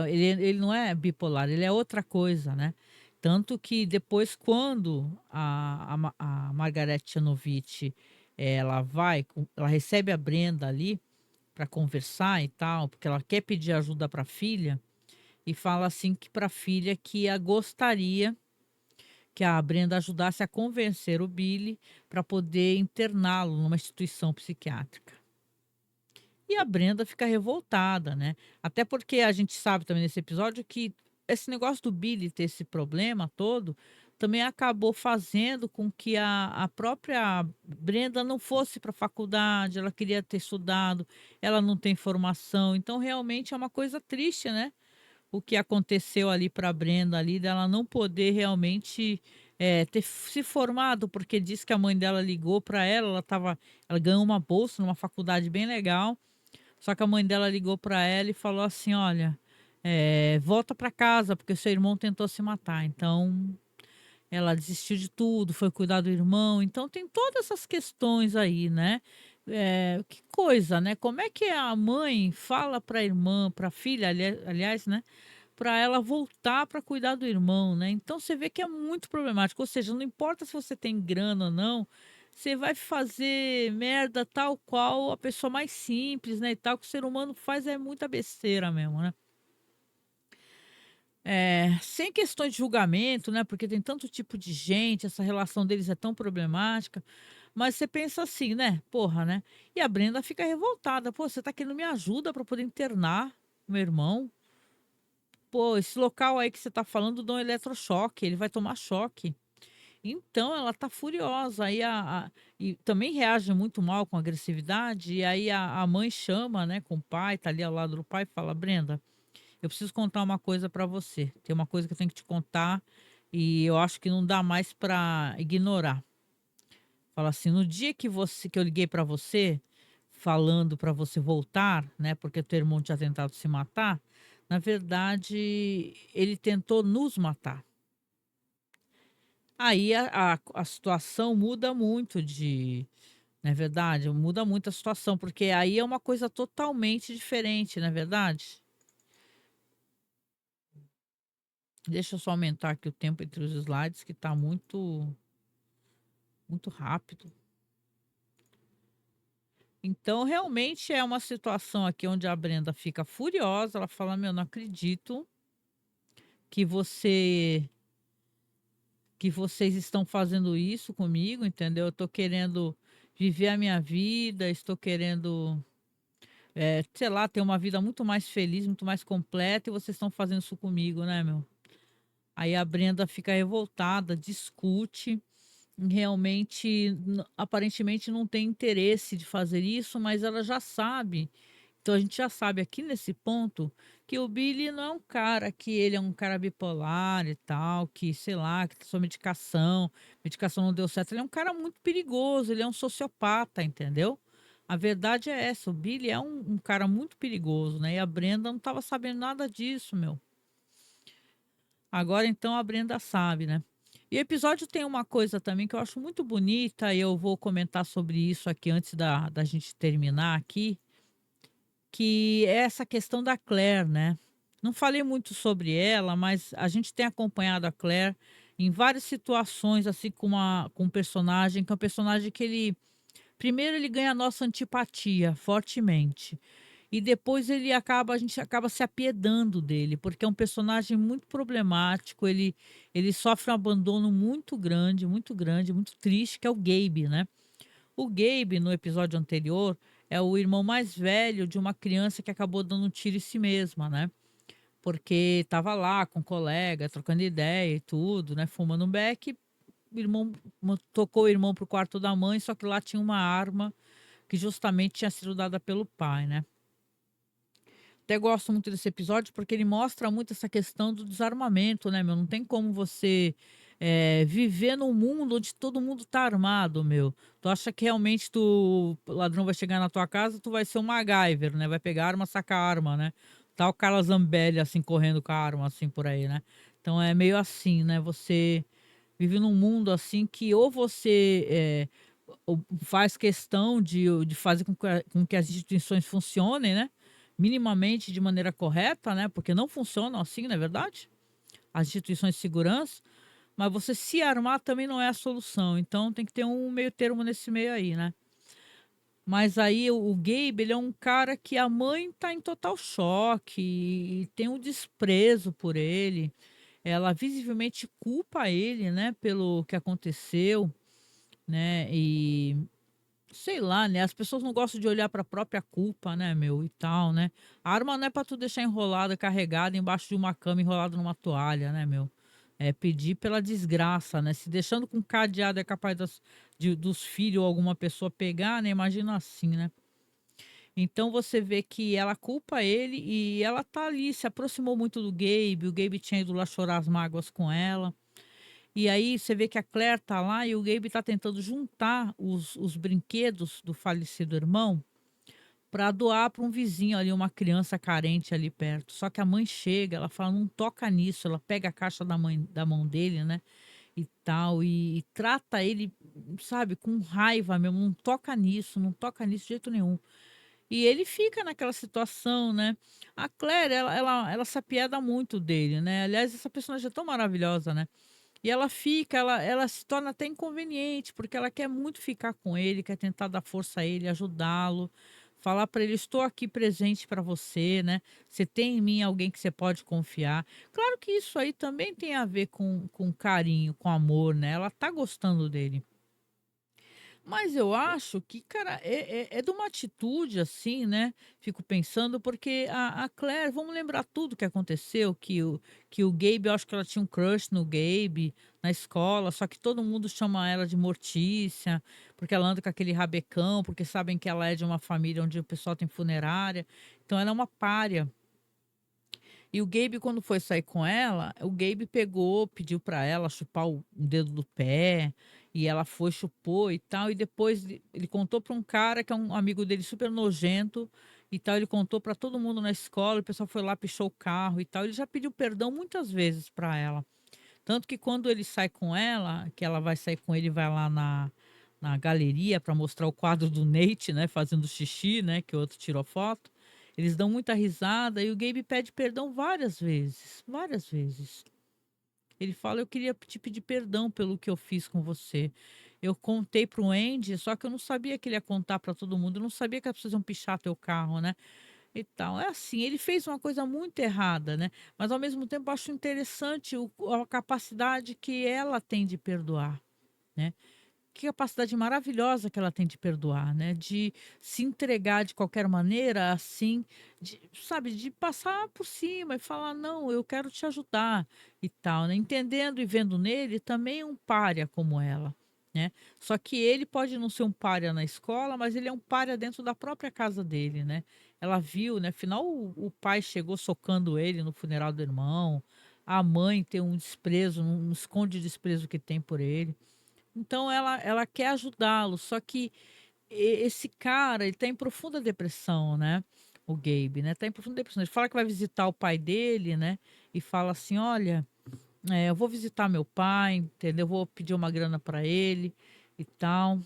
ele não é bipolar, ele é outra coisa, né? Tanto que depois, quando a Margaret Chanovitch, ela recebe a Brenda ali para conversar e tal, porque ela quer pedir ajuda para a filha, e fala assim que para a filha que a gostaria que a Brenda ajudasse a convencer o Billy para poder interná-lo numa instituição psiquiátrica. E a Brenda fica revoltada, né? Até porque a gente sabe também nesse episódio que esse negócio do Billy ter esse problema todo também acabou fazendo com que a própria Brenda não fosse para a faculdade, ela queria ter estudado, ela não tem formação, então realmente é uma coisa triste, né? O que aconteceu ali para a Brenda ali, dela não poder realmente, ter se formado, porque diz que a mãe dela ligou para ela, ela ganhou uma bolsa numa faculdade bem legal, só que a mãe dela ligou para ela e falou assim: "Olha, volta para casa, porque seu irmão tentou se matar". Então, ela desistiu de tudo, foi cuidar do irmão, então tem todas essas questões aí, né. Que coisa, né, como é que a mãe fala para a irmã, para a filha, aliás, né, para ela voltar para cuidar do irmão, né. Então você vê que é muito problemático, ou seja, não importa se você tem grana ou não, você vai fazer merda tal qual a pessoa mais simples, né, e tal, que o ser humano faz é muita besteira mesmo, né. Sem questões de julgamento, né, porque tem tanto tipo de gente, essa relação deles é tão problemática, mas você pensa assim, né, porra, né. E a Brenda fica revoltada: "Pô, você tá querendo me ajuda para poder internar meu irmão? Pô, esse local aí que você tá falando dá um eletrochoque, ele vai tomar choque". Então ela tá furiosa, aí e também reage muito mal com agressividade, e aí a mãe chama, né, com o pai, tá ali ao lado do pai e fala: "Brenda, eu preciso contar uma coisa para você. Tem uma coisa que eu tenho que te contar e eu acho que não dá mais para ignorar". Fala assim: "No dia que eu liguei para você, falando para você voltar, né, porque teu irmão tinha tentado se matar, na verdade ele tentou nos matar". Aí a situação muda muito não é verdade? Muda muito a situação, porque aí é uma coisa totalmente diferente, não é verdade? Deixa eu só aumentar aqui o tempo entre os slides, que está muito rápido. Então, realmente é uma situação aqui onde a Brenda fica furiosa. Ela fala: Meu, não acredito que que vocês estão fazendo isso comigo, entendeu? Eu tô querendo viver a minha vida, estou querendo, sei lá, ter uma vida muito mais feliz, muito mais completa, e vocês estão fazendo isso comigo, né, meu? Aí a Brenda fica revoltada, discute, realmente, aparentemente não tem interesse de fazer isso, mas ela já sabe. Então a gente já sabe aqui nesse ponto que o Billy não é um cara que ele é um cara bipolar e tal, que sei lá, que tá sua medicação não deu certo. Ele é um cara muito perigoso, ele é um sociopata, entendeu? A verdade é essa, o Billy é um cara muito perigoso, né? E a Brenda não estava sabendo nada disso, meu. Agora então a Brenda sabe, né? E o episódio tem uma coisa também que eu acho muito bonita, e eu vou comentar sobre isso aqui antes da gente terminar aqui, que é essa questão da Claire, né? Não falei muito sobre ela, mas a gente tem acompanhado a Claire em várias situações, assim, com um personagem, que é um personagem que ele. Primeiro ele ganha a nossa antipatia fortemente. E depois a gente acaba se apiedando dele, porque é um personagem muito problemático, ele sofre um abandono muito grande, muito triste, que é o Gabe, né? O Gabe, no episódio anterior, é o irmão mais velho de uma criança que acabou dando um tiro em si mesma, né? Porque estava lá com um colega, trocando ideia e tudo, né? Fumando um beck. O irmão tocou o irmão pro quarto da mãe, só que lá tinha uma arma que justamente tinha sido dada pelo pai, né? Até gosto muito desse episódio porque ele mostra muito essa questão do desarmamento, né, meu? Não tem como você viver num mundo onde todo mundo tá armado, meu. Tu acha que realmente o ladrão vai chegar na tua casa, tu vai ser um MacGyver, né? Vai pegar a arma, sacar a arma, né? Tá o Carla Zambelli, assim, correndo com a arma, assim, por aí, né? Então é meio assim, né? Você vive num mundo, assim, que ou você ou faz questão de fazer com que as instituições funcionem, né? Minimamente de maneira correta, né? Porque não funcionam assim, não é verdade? As instituições de segurança, mas você se armar também não é a solução. Então tem que ter um meio termo nesse meio aí, né? Mas aí o Gabe, ele é um cara que a mãe tá em total choque e tem um desprezo por ele. Ela visivelmente culpa ele, né, pelo que aconteceu, né? E sei lá, né? As pessoas não gostam de olhar para a própria culpa, né, meu, e tal, né? A arma não é para tu deixar enrolada, carregada embaixo de uma cama, enrolada numa toalha, né, meu? É pedir pela desgraça, né? Se deixando com cadeado é capaz dos filhos ou alguma pessoa pegar, né? Imagina assim, né? Então você vê que ela culpa ele e ela tá ali, se aproximou muito do Gabe, o Gabe tinha ido lá chorar as mágoas com ela. E aí você vê que a Claire tá lá e o Gabe tá tentando juntar os brinquedos do falecido irmão para doar para um vizinho ali, uma criança carente ali perto. Só que a mãe chega, ela fala, não toca nisso, ela pega a caixa da mão dele, né? E tal, e trata ele, sabe, com raiva mesmo, não toca nisso, não toca nisso de jeito nenhum. E ele fica naquela situação, né? A Claire, ela se apieda muito dele, né? Aliás, essa personagem é tão maravilhosa, né? E ela fica, ela se torna até inconveniente, porque ela quer muito ficar com ele, quer tentar dar força a ele, ajudá-lo, falar para ele: estou aqui presente para você, né? Você tem em mim alguém que você pode confiar. Claro que isso aí também tem a ver com carinho, com amor, né? Ela tá gostando dele. Mas eu acho que, cara, é de uma atitude assim, né? Fico pensando, porque a Claire, vamos lembrar tudo que aconteceu, que o Gabe, eu acho que ela tinha um crush no Gabe na escola, só que todo mundo chama ela de Mortícia, porque ela anda com aquele rabecão, porque sabem que ela é de uma família onde o pessoal tem funerária. Então ela é uma pária. E o Gabe, quando foi sair com ela, o Gabe pegou, pediu pra ela chupar um dedo do pé, e ela foi, chupou e tal. E depois ele contou pra um cara que é um amigo dele super nojento e tal. Ele contou pra todo mundo na escola, o pessoal foi lá, pichou o carro e tal. Ele já pediu perdão muitas vezes pra ela. Tanto que quando ele sai com ela, que ela vai sair com ele, vai lá na galeria para mostrar o quadro do Nate, né, fazendo xixi, né, que o outro tirou foto. Eles dão muita risada e o Gabe pede perdão várias vezes, várias vezes. Ele fala: "Eu queria te pedir perdão pelo que eu fiz com você. Eu contei para o Andy, só que eu não sabia que ele ia contar para todo mundo, eu não sabia que as pessoas iam pichar teu carro, né, e tal". É assim, ele fez uma coisa muito errada, né, mas ao mesmo tempo eu acho interessante a capacidade que ela tem de perdoar, né. Que capacidade maravilhosa que ela tem de perdoar, né, de se entregar de qualquer maneira, assim, de sabe, de passar por cima e falar: "Não, eu quero te ajudar", e tal, né, entendendo e vendo nele também um pária como ela, né. Só que ele pode não ser um pária na escola, mas ele é um pária dentro da própria casa dele, né. Ela viu, né, afinal o pai chegou socando ele no funeral do irmão, a mãe tem um desprezo, não esconde o desprezo que tem por ele. Então ela quer ajudá-lo, só que esse cara, ele tá em profunda depressão, né, o Gabe, né, tá em profunda depressão. Ele fala que vai visitar o pai dele, né, e fala assim: "Olha, eu vou visitar meu pai, entendeu, vou pedir uma grana para ele e tal,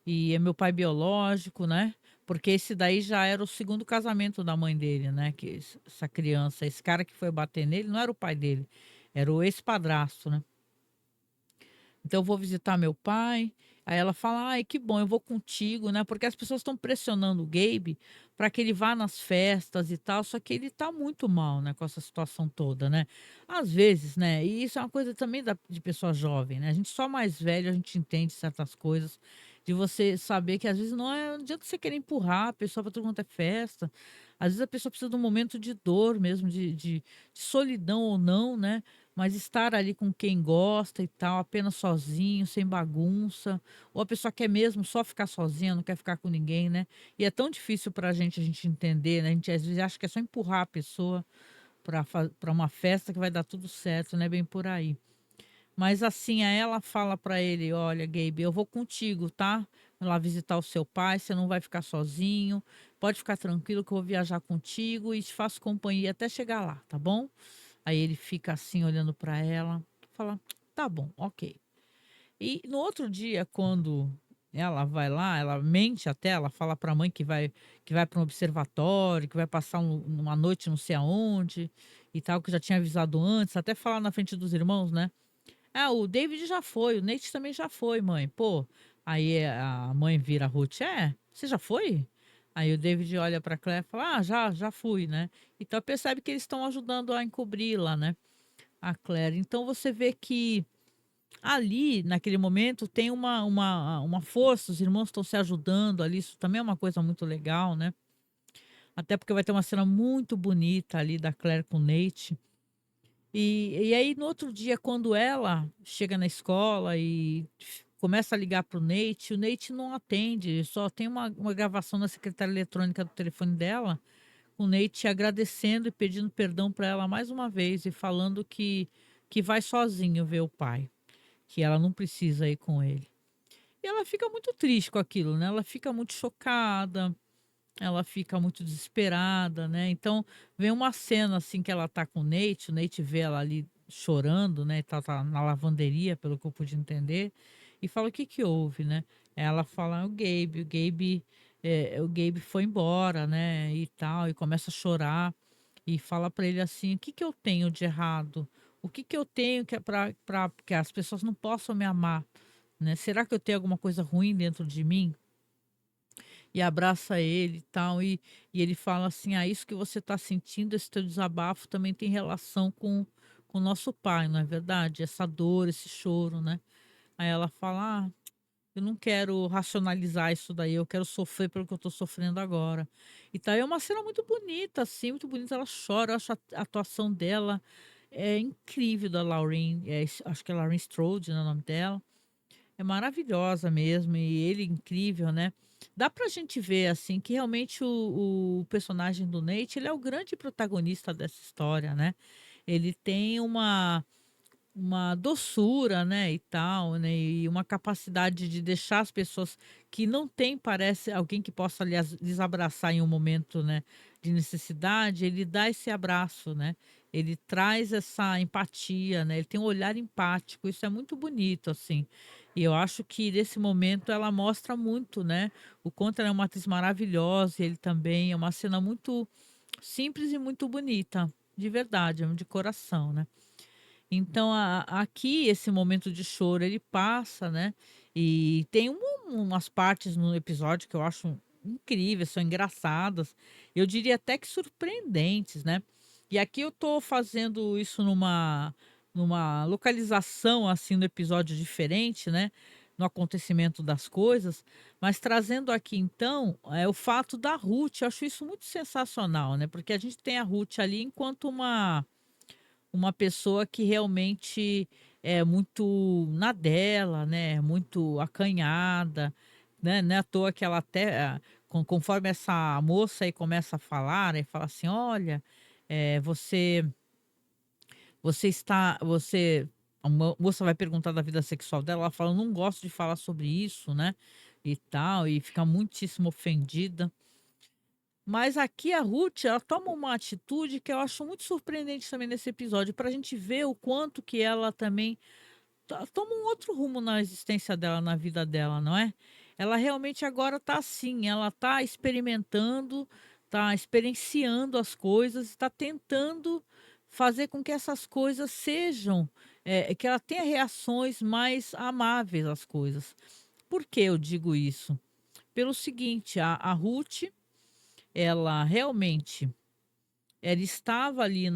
e é meu pai biológico, né", porque esse daí já era o segundo casamento da mãe dele, né, que essa criança, esse cara que foi bater nele não era o pai dele, era o ex-padrasto, né. Então eu vou visitar meu pai, aí ela fala: "Ai, que bom, eu vou contigo", né, porque as pessoas estão pressionando o Gabe para que ele vá nas festas e tal, só que ele tá muito mal, né, com essa situação toda, né. Às vezes, né, e isso é uma coisa também de pessoa jovem, né, a gente só mais velho a gente entende certas coisas, de você saber que às vezes não adianta você querer empurrar a pessoa para todo quanto é festa, às vezes a pessoa precisa de um momento de dor mesmo, de solidão ou não, né, mas estar ali com quem gosta e tal, apenas sozinho, sem bagunça, ou a pessoa quer mesmo só ficar sozinha, não quer ficar com ninguém, né. E é tão difícil para a gente entender, né, a gente às vezes acha que é só empurrar a pessoa para uma festa que vai dar tudo certo, não é bem por aí. Mas assim, aí ela fala para ele: "Olha, Gabe, eu vou contigo, tá? Lá visitar o seu pai, você não vai ficar sozinho, pode ficar tranquilo que eu vou viajar contigo e te faço companhia até chegar lá, tá bom?". Aí ele fica assim olhando para ela, fala: "Tá bom, ok". E no outro dia, quando ela vai lá, ela mente até, ela fala para a mãe que vai para um observatório, que vai passar uma noite não sei aonde e tal, que já tinha avisado antes, até falar na frente dos irmãos, né. "Ah, o David já foi, o Nate também já foi, mãe, pô". Aí a mãe vira a Ruth: "É? Você já foi?". Aí o David olha para Claire e fala: "Ah, já fui", né. Então percebe que eles estão ajudando a encobri-la, né, a Claire. Então você vê que ali, naquele momento, tem uma força, os irmãos estão se ajudando ali, isso também é uma coisa muito legal, né. Até porque vai ter uma cena muito bonita ali da Claire com o Nate. E aí no outro dia quando ela chega na escola e começa a ligar para o Nate não atende, só tem uma gravação na secretária eletrônica do telefone dela, o Nate agradecendo e pedindo perdão para ela mais uma vez e falando que vai sozinho ver o pai, que ela não precisa ir com ele. E ela fica muito triste com aquilo, né, ela fica muito chocada, ela fica muito desesperada, né, então vem uma cena, assim, que ela tá com o Nate vê ela ali chorando, né, e tá na lavanderia, pelo que eu pude entender, e fala: "O que que houve?", né. Ela fala: o Gabe foi embora, né, e tal", e começa a chorar, e fala pra ele assim: "O que que eu tenho de errado? O que que eu tenho que é pra que as pessoas não possam me amar, né. Será que eu tenho alguma coisa ruim dentro de mim?". E abraça ele e tal, e ele fala assim: "Ah, isso que você está sentindo, esse teu desabafo também tem relação com o nosso pai, não é verdade? Essa dor, esse choro, né". Aí ela fala: "Ah, eu não quero racionalizar isso daí, eu quero sofrer pelo que eu estou sofrendo agora". E tal, é uma cena muito bonita, assim, muito bonita, ela chora, eu acho a atuação dela é incrível da Lauren, acho que é Lauren Strode, né, o nome dela. É maravilhosa mesmo e ele incrível, né. Dá pra gente ver, assim, que realmente o personagem do Nate, ele é o grande protagonista dessa história, né. Ele tem uma doçura, né, e tal, né, e uma capacidade de deixar as pessoas que não têm, parece, alguém que possa lhes abraçar em um momento, né, de necessidade, ele dá esse abraço, né. Ele traz essa empatia, né, ele tem um olhar empático, isso é muito bonito, assim. E eu acho que nesse momento ela mostra muito, né, o quanto ela é uma atriz maravilhosa, e ele também, é uma cena muito simples e muito bonita, de verdade, de coração, né. Então aqui esse momento de choro ele passa, né, e tem umas partes no episódio que eu acho incríveis, são engraçadas, eu diria até que surpreendentes, né. E aqui eu tô fazendo isso numa localização, assim, no episódio diferente, né, no acontecimento das coisas, mas trazendo aqui então, o fato da Ruth, eu acho isso muito sensacional, né, porque a gente tem a Ruth ali enquanto uma pessoa que realmente é muito na dela, né, muito acanhada, né, não é à toa que ela até, conforme essa moça aí começa a falar, né, fala assim: "Olha, você está você" a moça vai perguntar da vida sexual dela, ela fala: "Eu não gosto de falar sobre isso, né, e tal", e fica muitíssimo ofendida. Mas aqui a Ruth, ela toma uma atitude que eu acho muito surpreendente também nesse episódio, para a gente ver o quanto que ela também toma um outro rumo na existência dela, na vida dela, não é? Ela realmente agora tá assim, ela tá experimentando, tá experienciando as coisas, está tentando fazer com que essas coisas sejam, que ela tenha reações mais amáveis às coisas. Por que eu digo isso? Pelo seguinte, a Ruth, ela realmente ela estava ali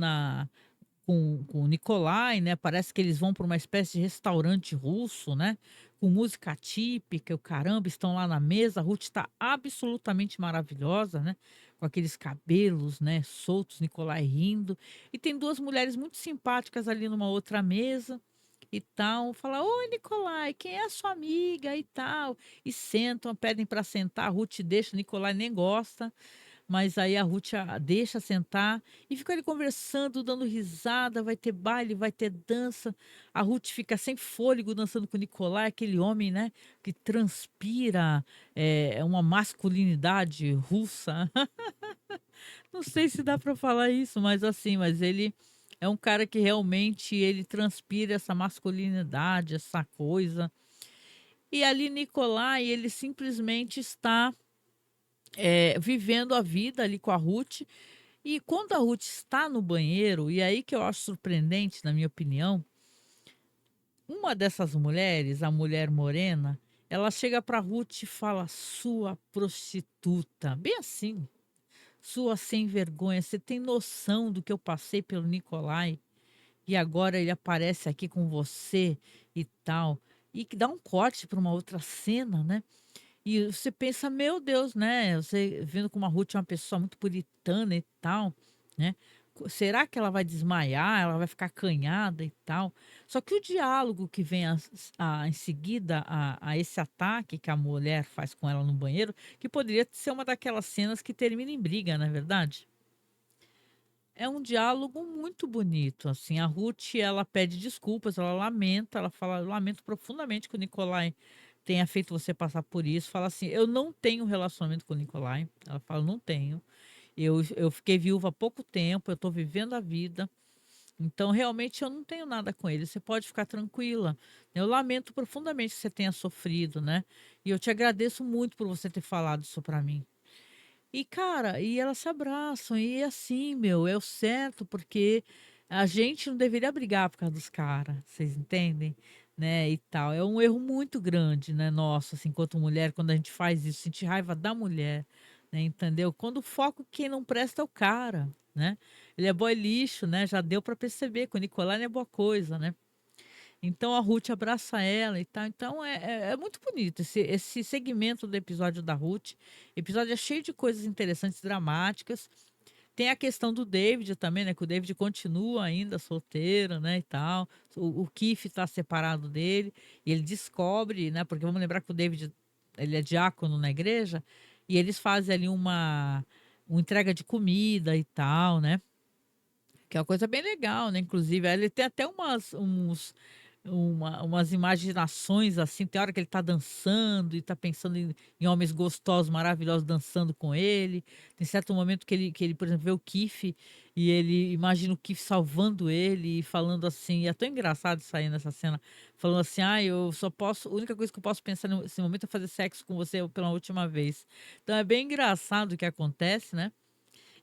com o Nikolai, né, parece que eles vão para uma espécie de restaurante russo, né, com música típica, o caramba, estão lá na mesa, a Ruth está absolutamente maravilhosa, né, com aqueles cabelos, né, soltos, Nikolai rindo, e tem 2 mulheres muito simpáticas ali numa outra mesa e tal, fala: "Oi Nikolai, quem é a sua amiga?" E tal, e sentam, pedem para sentar, a Ruth deixa, o Nikolai nem gosta, mas aí a Ruth deixa sentar e fica ali conversando, dando risada, vai ter baile, vai ter dança. A Ruth fica sem fôlego dançando com o Nicolai, aquele homem, né, que transpira, é uma masculinidade russa. Não sei se dá para falar isso, mas assim, mas ele é um cara que realmente ele transpira essa masculinidade, essa coisa. E ali Nicolai, ele simplesmente está, vivendo a vida ali com a Ruth. E quando a Ruth está no banheiro, e aí que eu acho surpreendente, na minha opinião, uma dessas mulheres, a mulher morena, ela chega pra Ruth e fala: "Sua prostituta", bem assim, "sua sem vergonha, você tem noção do que eu passei pelo Nicolai e agora ele aparece aqui com você e tal", e que dá um corte para uma outra cena, né. E você pensa: "Meu Deus", né, você vendo como a Ruth é uma pessoa muito puritana e tal, né, será que ela vai desmaiar, ela vai ficar acanhada e tal? Só que o diálogo que vem em seguida a esse ataque que a mulher faz com ela no banheiro, que poderia ser uma daquelas cenas que termina em briga, não é verdade? É um diálogo muito bonito, assim, a Ruth ela pede desculpas, ela lamenta, ela fala: "Eu lamento profundamente que o Nicolai tenha feito você passar por isso", fala assim: "Eu não tenho relacionamento com o Nicolai", ela fala: "Não tenho, eu fiquei viúva há pouco tempo, eu estou vivendo a vida, então realmente eu não tenho nada com ele, você pode ficar tranquila, eu lamento profundamente que você tenha sofrido, né, e eu te agradeço muito por você ter falado isso para mim". E cara, e elas se abraçam, e assim, meu, é o certo, porque a gente não deveria brigar por causa dos cara, vocês entendem? Né, e tal. É um erro muito grande, né, nosso, assim, enquanto mulher, quando a gente faz isso, sentir raiva da mulher, né, entendeu? Quando o foco quem não presta é o cara, né? Ele é boy lixo, né, já deu para perceber que o Nicolai não é boa coisa, né? Então a Ruth abraça ela e tal, então é muito bonito esse segmento do episódio da Ruth. O episódio é cheio de coisas interessantes, dramáticas. Tem a questão do David também, né, que o David continua ainda solteiro, né, e tal. O Keith está separado dele, e ele descobre, né, porque vamos lembrar que o David, ele é diácono na igreja, e eles fazem ali uma entrega de comida e tal, né, que é uma coisa bem legal, né, inclusive, aí ele tem até umas imaginações, assim, tem hora que ele tá dançando e tá pensando em homens gostosos, maravilhosos dançando com ele. Tem certo momento que ele, por exemplo, vê o Keith e ele imagina o Keith salvando ele e falando assim, e é tão engraçado isso aí nessa cena, falando assim: "Ai, eu só posso a única coisa que eu posso pensar nesse momento é fazer sexo com você pela última vez". Então é bem engraçado o que acontece, né.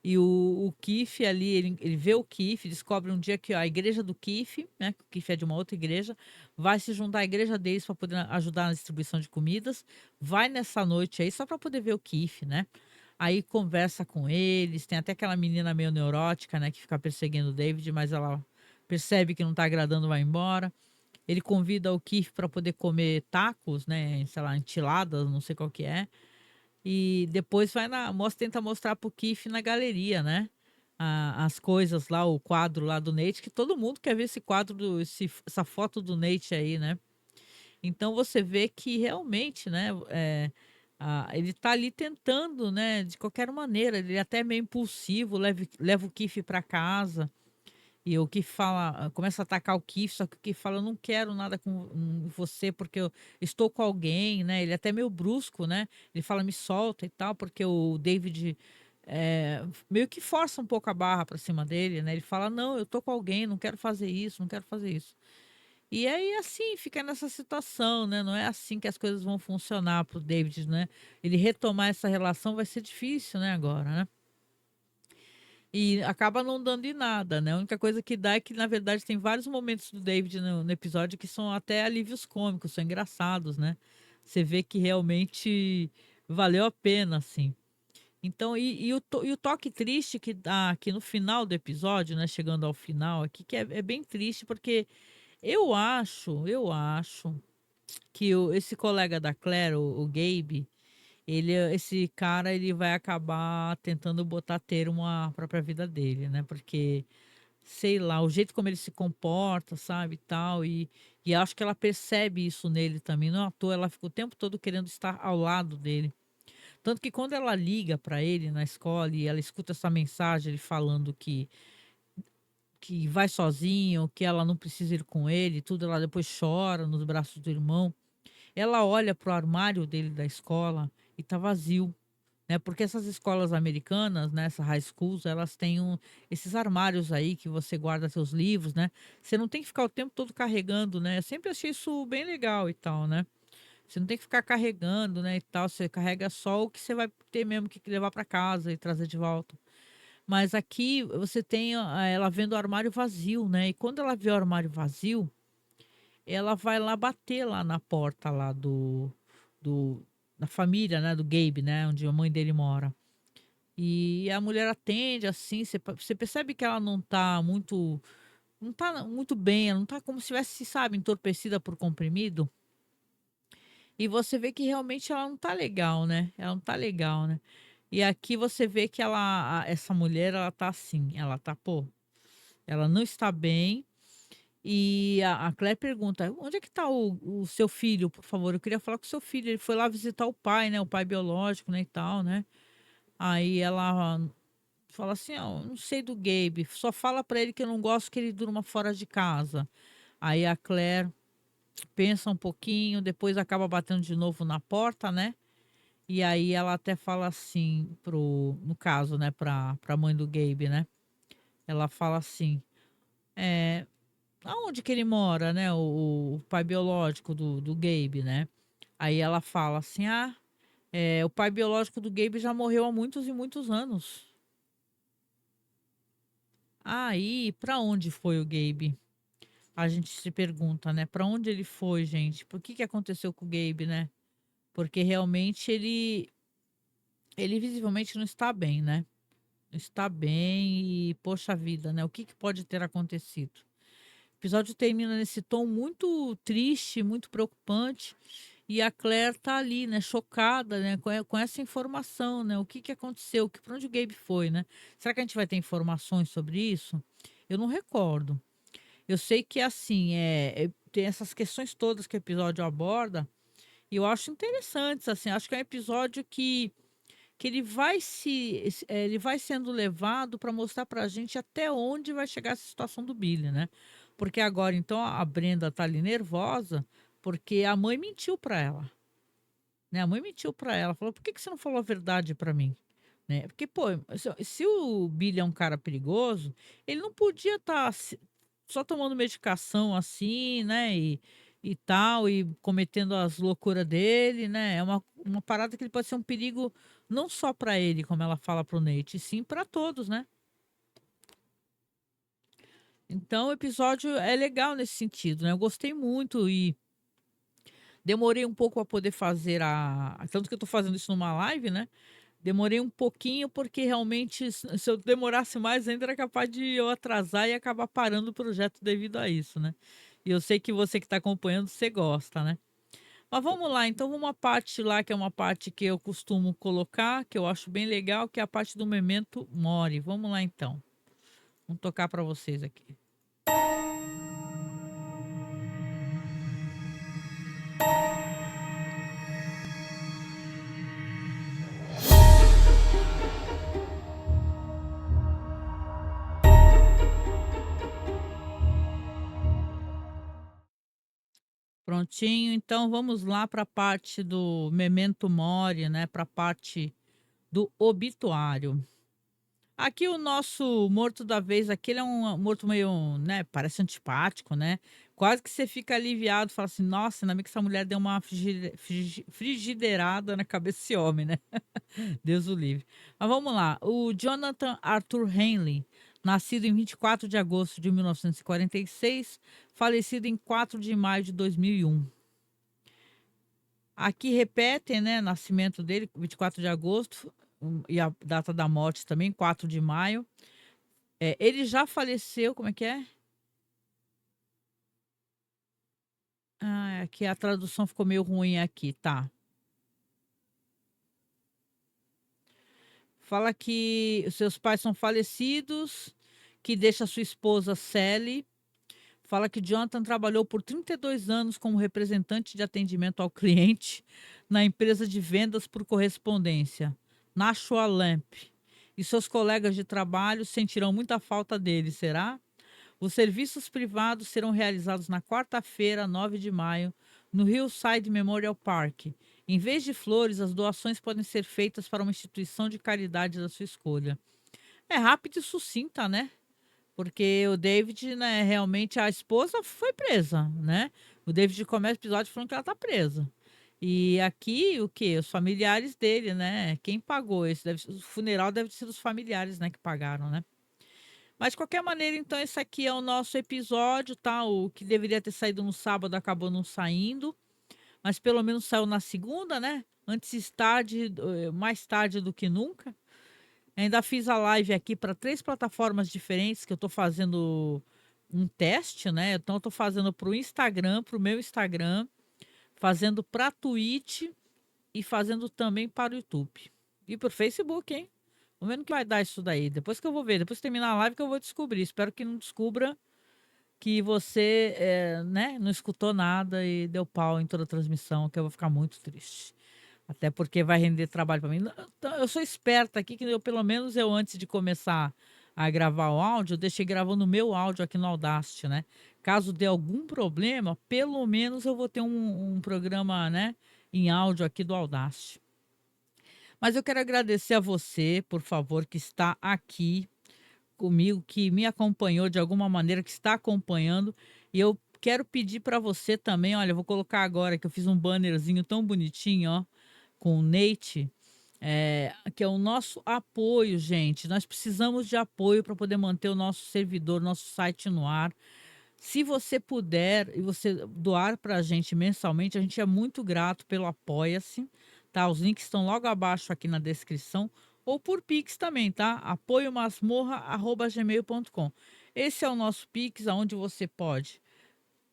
E o Keith ali, ele vê o Keith, descobre um dia que a igreja do Keith, né, que o Keith é de uma outra igreja, vai se juntar à igreja deles para poder ajudar na distribuição de comidas. Vai nessa noite aí só para poder ver o Keith, né? Aí conversa com eles, tem até aquela menina meio neurótica, né, que fica perseguindo o David, mas ela percebe que não tá agradando, vai embora. Ele convida o Keith para poder comer tacos, né, sei lá, enchiladas, não sei qual que é. E depois vai tenta mostrar pro Keith na galeria, né? As coisas lá, o quadro lá do Nate, que todo mundo quer ver esse quadro, essa foto do Nate aí, né? Então você vê que realmente, né? Ele tá ali tentando, né? De qualquer maneira, ele é até meio impulsivo, leva o Keith para casa. E o que fala, começa a atacar o Keith, só que o Keith fala, eu não quero nada com você porque eu estou com alguém, né? Ele é até meio brusco, né? Ele fala, me solta e tal, porque o David meio que força um pouco a barra pra cima dele, né? Ele fala, não, eu tô com alguém, não quero fazer isso, não quero fazer isso. E aí, assim, fica nessa situação, né? Não é assim que as coisas vão funcionar pro David, né? Ele retomar essa relação vai ser difícil, né, agora, né? E acaba não dando em nada, né? A única coisa que dá é que, na verdade, tem vários momentos do David no episódio que são até alívios cômicos, são engraçados, né? Você vê que realmente valeu a pena, assim. Então, e o toque triste que dá aqui no final do episódio, né? Chegando ao final aqui, que é bem triste, porque eu acho que esse colega da Claire, o Gabe, esse cara, ele vai acabar tentando botar termo à própria vida dele, né? Porque, sei lá, o jeito como ele se comporta, sabe, e tal, e acho que ela percebe isso nele também. Não é à toa, ela fica o tempo todo querendo estar ao lado dele. Tanto que quando ela liga para ele na escola e ela escuta essa mensagem, ele falando que vai sozinho, que ela não precisa ir com ele, tudo, ela depois chora nos braços do irmão. Ela olha pro armário dele da escola e tá vazio, né? Porque essas escolas americanas, né, essas high schools, elas têm esses armários aí que você guarda seus livros, né? Você não tem que ficar o tempo todo carregando, né? Eu sempre achei isso bem legal e tal, né? Você não tem que ficar carregando, né, e tal. Você carrega só o que você vai ter mesmo que levar para casa e trazer de volta. Mas aqui você tem ela vendo o armário vazio, né? E quando ela vê o armário vazio, ela vai lá bater lá na porta lá do da família, né, do Gabe, né, onde a mãe dele mora. E a mulher atende assim, você percebe que ela não tá muito bem, ela não tá como se estivesse, sabe, entorpecida por comprimido. E você vê que realmente ela não tá legal, né? Ela não tá legal, né? E aqui você vê que essa mulher, ela tá assim, ela tá, pô, ela não está bem. E a Claire pergunta: onde é que tá o seu filho, por favor? Eu queria falar com o seu filho. Ele foi lá visitar o pai, né? O pai biológico, né? E tal, né? Aí ela fala assim: ó, não sei do Gabe, só fala pra ele que eu não gosto que ele durma fora de casa. Aí a Claire pensa um pouquinho, depois acaba batendo de novo na porta, né? E aí ela até fala assim no caso, né, pra mãe do Gabe, né? Ela fala assim, é, aonde que ele mora, né? O pai biológico do Gabe, né? Aí ela fala assim, o pai biológico do Gabe já morreu há muitos e muitos anos. Aí, pra onde foi o Gabe? A gente se pergunta, né? Pra onde ele foi, gente? Por que que aconteceu com o Gabe, né? Porque realmente ele visivelmente não está bem, né? Está bem e, poxa vida, né? O que que pode ter acontecido? O episódio termina nesse tom muito triste, muito preocupante, e a Claire tá ali, né, chocada, né, com essa informação, né? O que que aconteceu? Para onde o Gabe foi, né? Será que a gente vai ter informações sobre isso? Eu não recordo. Eu sei que assim, tem essas questões todas que o episódio aborda, e eu acho interessantes, assim, acho que é um episódio que ele vai sendo levado para mostrar para a gente até onde vai chegar essa situação do Billy, né? Porque agora, então, a Brenda tá ali nervosa porque a mãe mentiu para ela, né? A mãe mentiu para ela, falou: por que que você não falou a verdade para mim? Né? Porque, pô, se o Billy é um cara perigoso, ele não podia estar só tomando medicação assim, né? e tal, e cometendo as loucuras dele, né? É uma parada que ele pode ser um perigo não só para ele, como ela fala pro Nate, e sim para todos, né? Então o episódio é legal nesse sentido, né? Eu gostei muito e demorei um pouco para poder fazer tanto que eu tô fazendo isso numa live, né? Demorei um pouquinho porque realmente se eu demorasse mais ainda era capaz de eu atrasar e acabar parando o projeto devido a isso, né? E eu sei que você que está acompanhando, você gosta, né? Mas vamos lá, então vamos uma parte lá que é uma parte que eu costumo colocar, que eu acho bem legal, que é a parte do Memento Mori. Vamos lá então. Vamos tocar para vocês aqui. Prontinho, então vamos lá para a parte do Memento Mori, né? Para a parte do obituário. Aqui o nosso morto da vez, aqui ele é um morto meio, né, parece antipático, né? Quase que você fica aliviado, fala assim, nossa, ainda bem que essa mulher deu uma frigideirada na cabeça desse homem, né? Deus o livre. Mas vamos lá, o Jonathan Arthur Henley, nascido em 24 de agosto de 1946, falecido em 4 de maio de 2001. Aqui repetem, né, nascimento dele, 24 de agosto, e a data da morte também, 4 de maio. Ele já faleceu, como é que é? Ah, aqui a tradução ficou meio ruim aqui, tá. Fala que os seus pais são falecidos, que deixa sua esposa Sally. Fala que Jonathan trabalhou por 32 anos como representante de atendimento ao cliente na empresa de vendas por correspondência, Nashua Lamp. E seus colegas de trabalho sentirão muita falta dele, será? Os serviços privados serão realizados na quarta-feira, 9 de maio, no Hillside Memorial Park. Em vez de flores, as doações podem ser feitas para uma instituição de caridade da sua escolha. É rápido e sucinta, né? Porque o David, né, realmente a esposa foi presa, né? O David começa o episódio falando que ela tá presa. E aqui, o quê? Os familiares dele, né? Quem pagou esse? O funeral deve ser os familiares, né, que pagaram, né? Mas de qualquer maneira, então, esse aqui é o nosso episódio, tá? O que deveria ter saído no sábado acabou não saindo, mas pelo menos saiu na segunda, né? Antes tarde, mais tarde do que nunca. Ainda fiz a live aqui para 3 plataformas diferentes que eu tô fazendo um teste, né? Então, eu tô fazendo para o Instagram, para o meu Instagram, fazendo para Twitch e fazendo também para o YouTube. E para o Facebook, hein? Vamos ver no que vai dar isso daí. Depois que eu vou ver, depois que terminar a live que eu vou descobrir. Espero que não descubra que você, né, não escutou nada e deu pau em toda a transmissão, que eu vou ficar muito triste. Até porque vai render trabalho para mim. Então, eu sou esperta aqui, que eu, pelo menos eu, antes de começar a gravar o áudio, eu deixei gravando o meu áudio aqui no Audacity, né? Caso dê algum problema, pelo menos eu vou ter um programa, né, em áudio aqui do Audacity. Mas eu quero agradecer a você, por favor, que está aqui comigo, que me acompanhou de alguma maneira, que está acompanhando. E eu quero pedir para você também, olha, eu vou colocar agora que eu fiz um bannerzinho tão bonitinho, ó, com o Nate, que é o nosso apoio, gente. Nós precisamos de apoio para poder manter o nosso servidor, nosso site no ar. Se você puder e você doar para a gente mensalmente, a gente é muito grato pelo Apoia-se, tá? Os links estão logo abaixo aqui na descrição, ou por Pix também, tá? apoiomasmorra@gmail.com. Esse é o nosso Pix, aonde você pode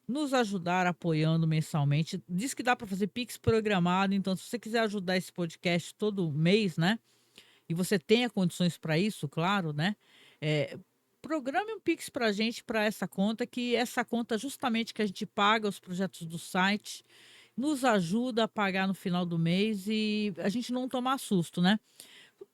nos ajudar apoiando mensalmente. Diz que dá para fazer Pix programado, então se você quiser ajudar esse podcast todo mês, né? E você tenha condições para isso, claro, né? É, programe um Pix para a gente, para essa conta, que essa conta justamente que a gente paga os projetos do site, nos ajuda a pagar no final do mês e a gente não tomar susto, né?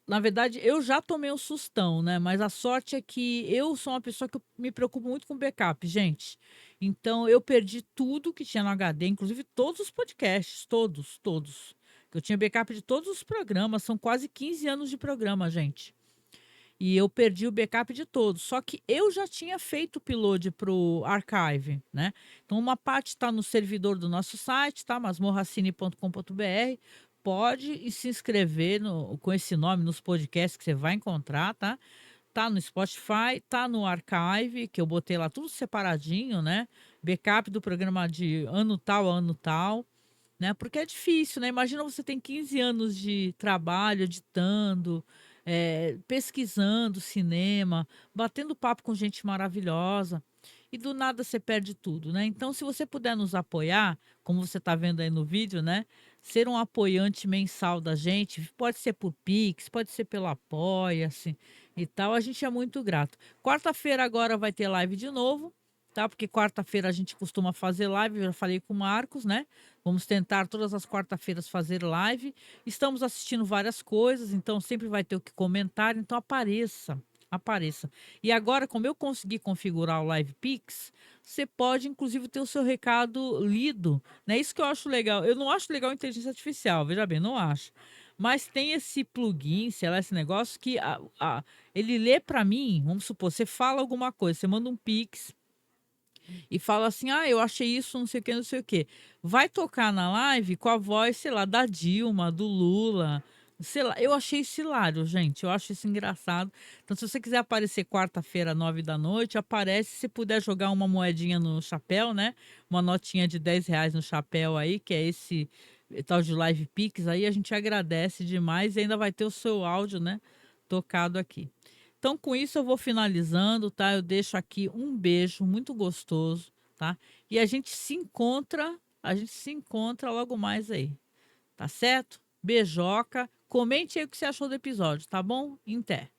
Na verdade, eu já tomei um sustão, né? Mas a sorte é que eu sou uma pessoa que eu me preocupo muito com backup, gente. Então, eu perdi tudo que tinha no HD, inclusive todos os podcasts, todos, todos. Eu tinha backup de todos os programas, são quase 15 anos de programa, gente. e eu perdi o backup de todos. Só que eu já tinha feito o upload para o Archive, né? Então, uma parte está no servidor do nosso site, tá? masmorracine.com.br. Pode e se inscrever com esse nome nos podcasts que você vai encontrar, tá? Tá no Spotify, tá no Archive, que eu botei lá tudo separadinho, né? Backup do programa de ano tal a ano tal, né? Porque é difícil, né? Imagina você tem 15 anos de trabalho, editando, pesquisando cinema, batendo papo com gente maravilhosa, e do nada você perde tudo, né? Então, se você puder nos apoiar, como você está vendo aí no vídeo, né? Ser um apoiante mensal da gente, pode ser por Pix, pode ser pelo Apoia-se e tal, a gente é muito grato. Quarta-feira agora vai ter live de novo, tá? Porque quarta-feira a gente costuma fazer live, eu já falei com o Marcos, né? Vamos tentar todas as quarta-feiras fazer live. Estamos assistindo várias coisas, então sempre vai ter o que comentar, então apareça, apareça. E agora, como eu consegui configurar o Live Pix, você pode inclusive ter o seu recado lido, né? Isso que eu acho legal. Eu não acho legal a inteligência artificial, veja bem, não acho. Mas tem esse plugin, sei lá, esse negócio que ele lê para mim, vamos supor, você fala alguma coisa, você manda um Pix e fala assim: "Ah, eu achei isso, não sei o que, não sei o quê". Vai tocar na live com a voz, sei lá, da Dilma, do Lula, sei lá. Eu achei isso hilário, gente, eu acho isso engraçado. Então, se você quiser aparecer quarta-feira, 9 da noite, aparece. Se puder jogar uma moedinha no chapéu, né, uma notinha de R$ 10 no chapéu aí, que é esse tal de Live Pix aí, a gente agradece demais e ainda vai ter o seu áudio, né, tocado aqui. Então, com isso, eu vou finalizando, tá? Eu deixo aqui um beijo muito gostoso, tá? E a gente se encontra logo mais aí, tá certo? Beijoca. Comente aí o que você achou do episódio, tá bom? Em té.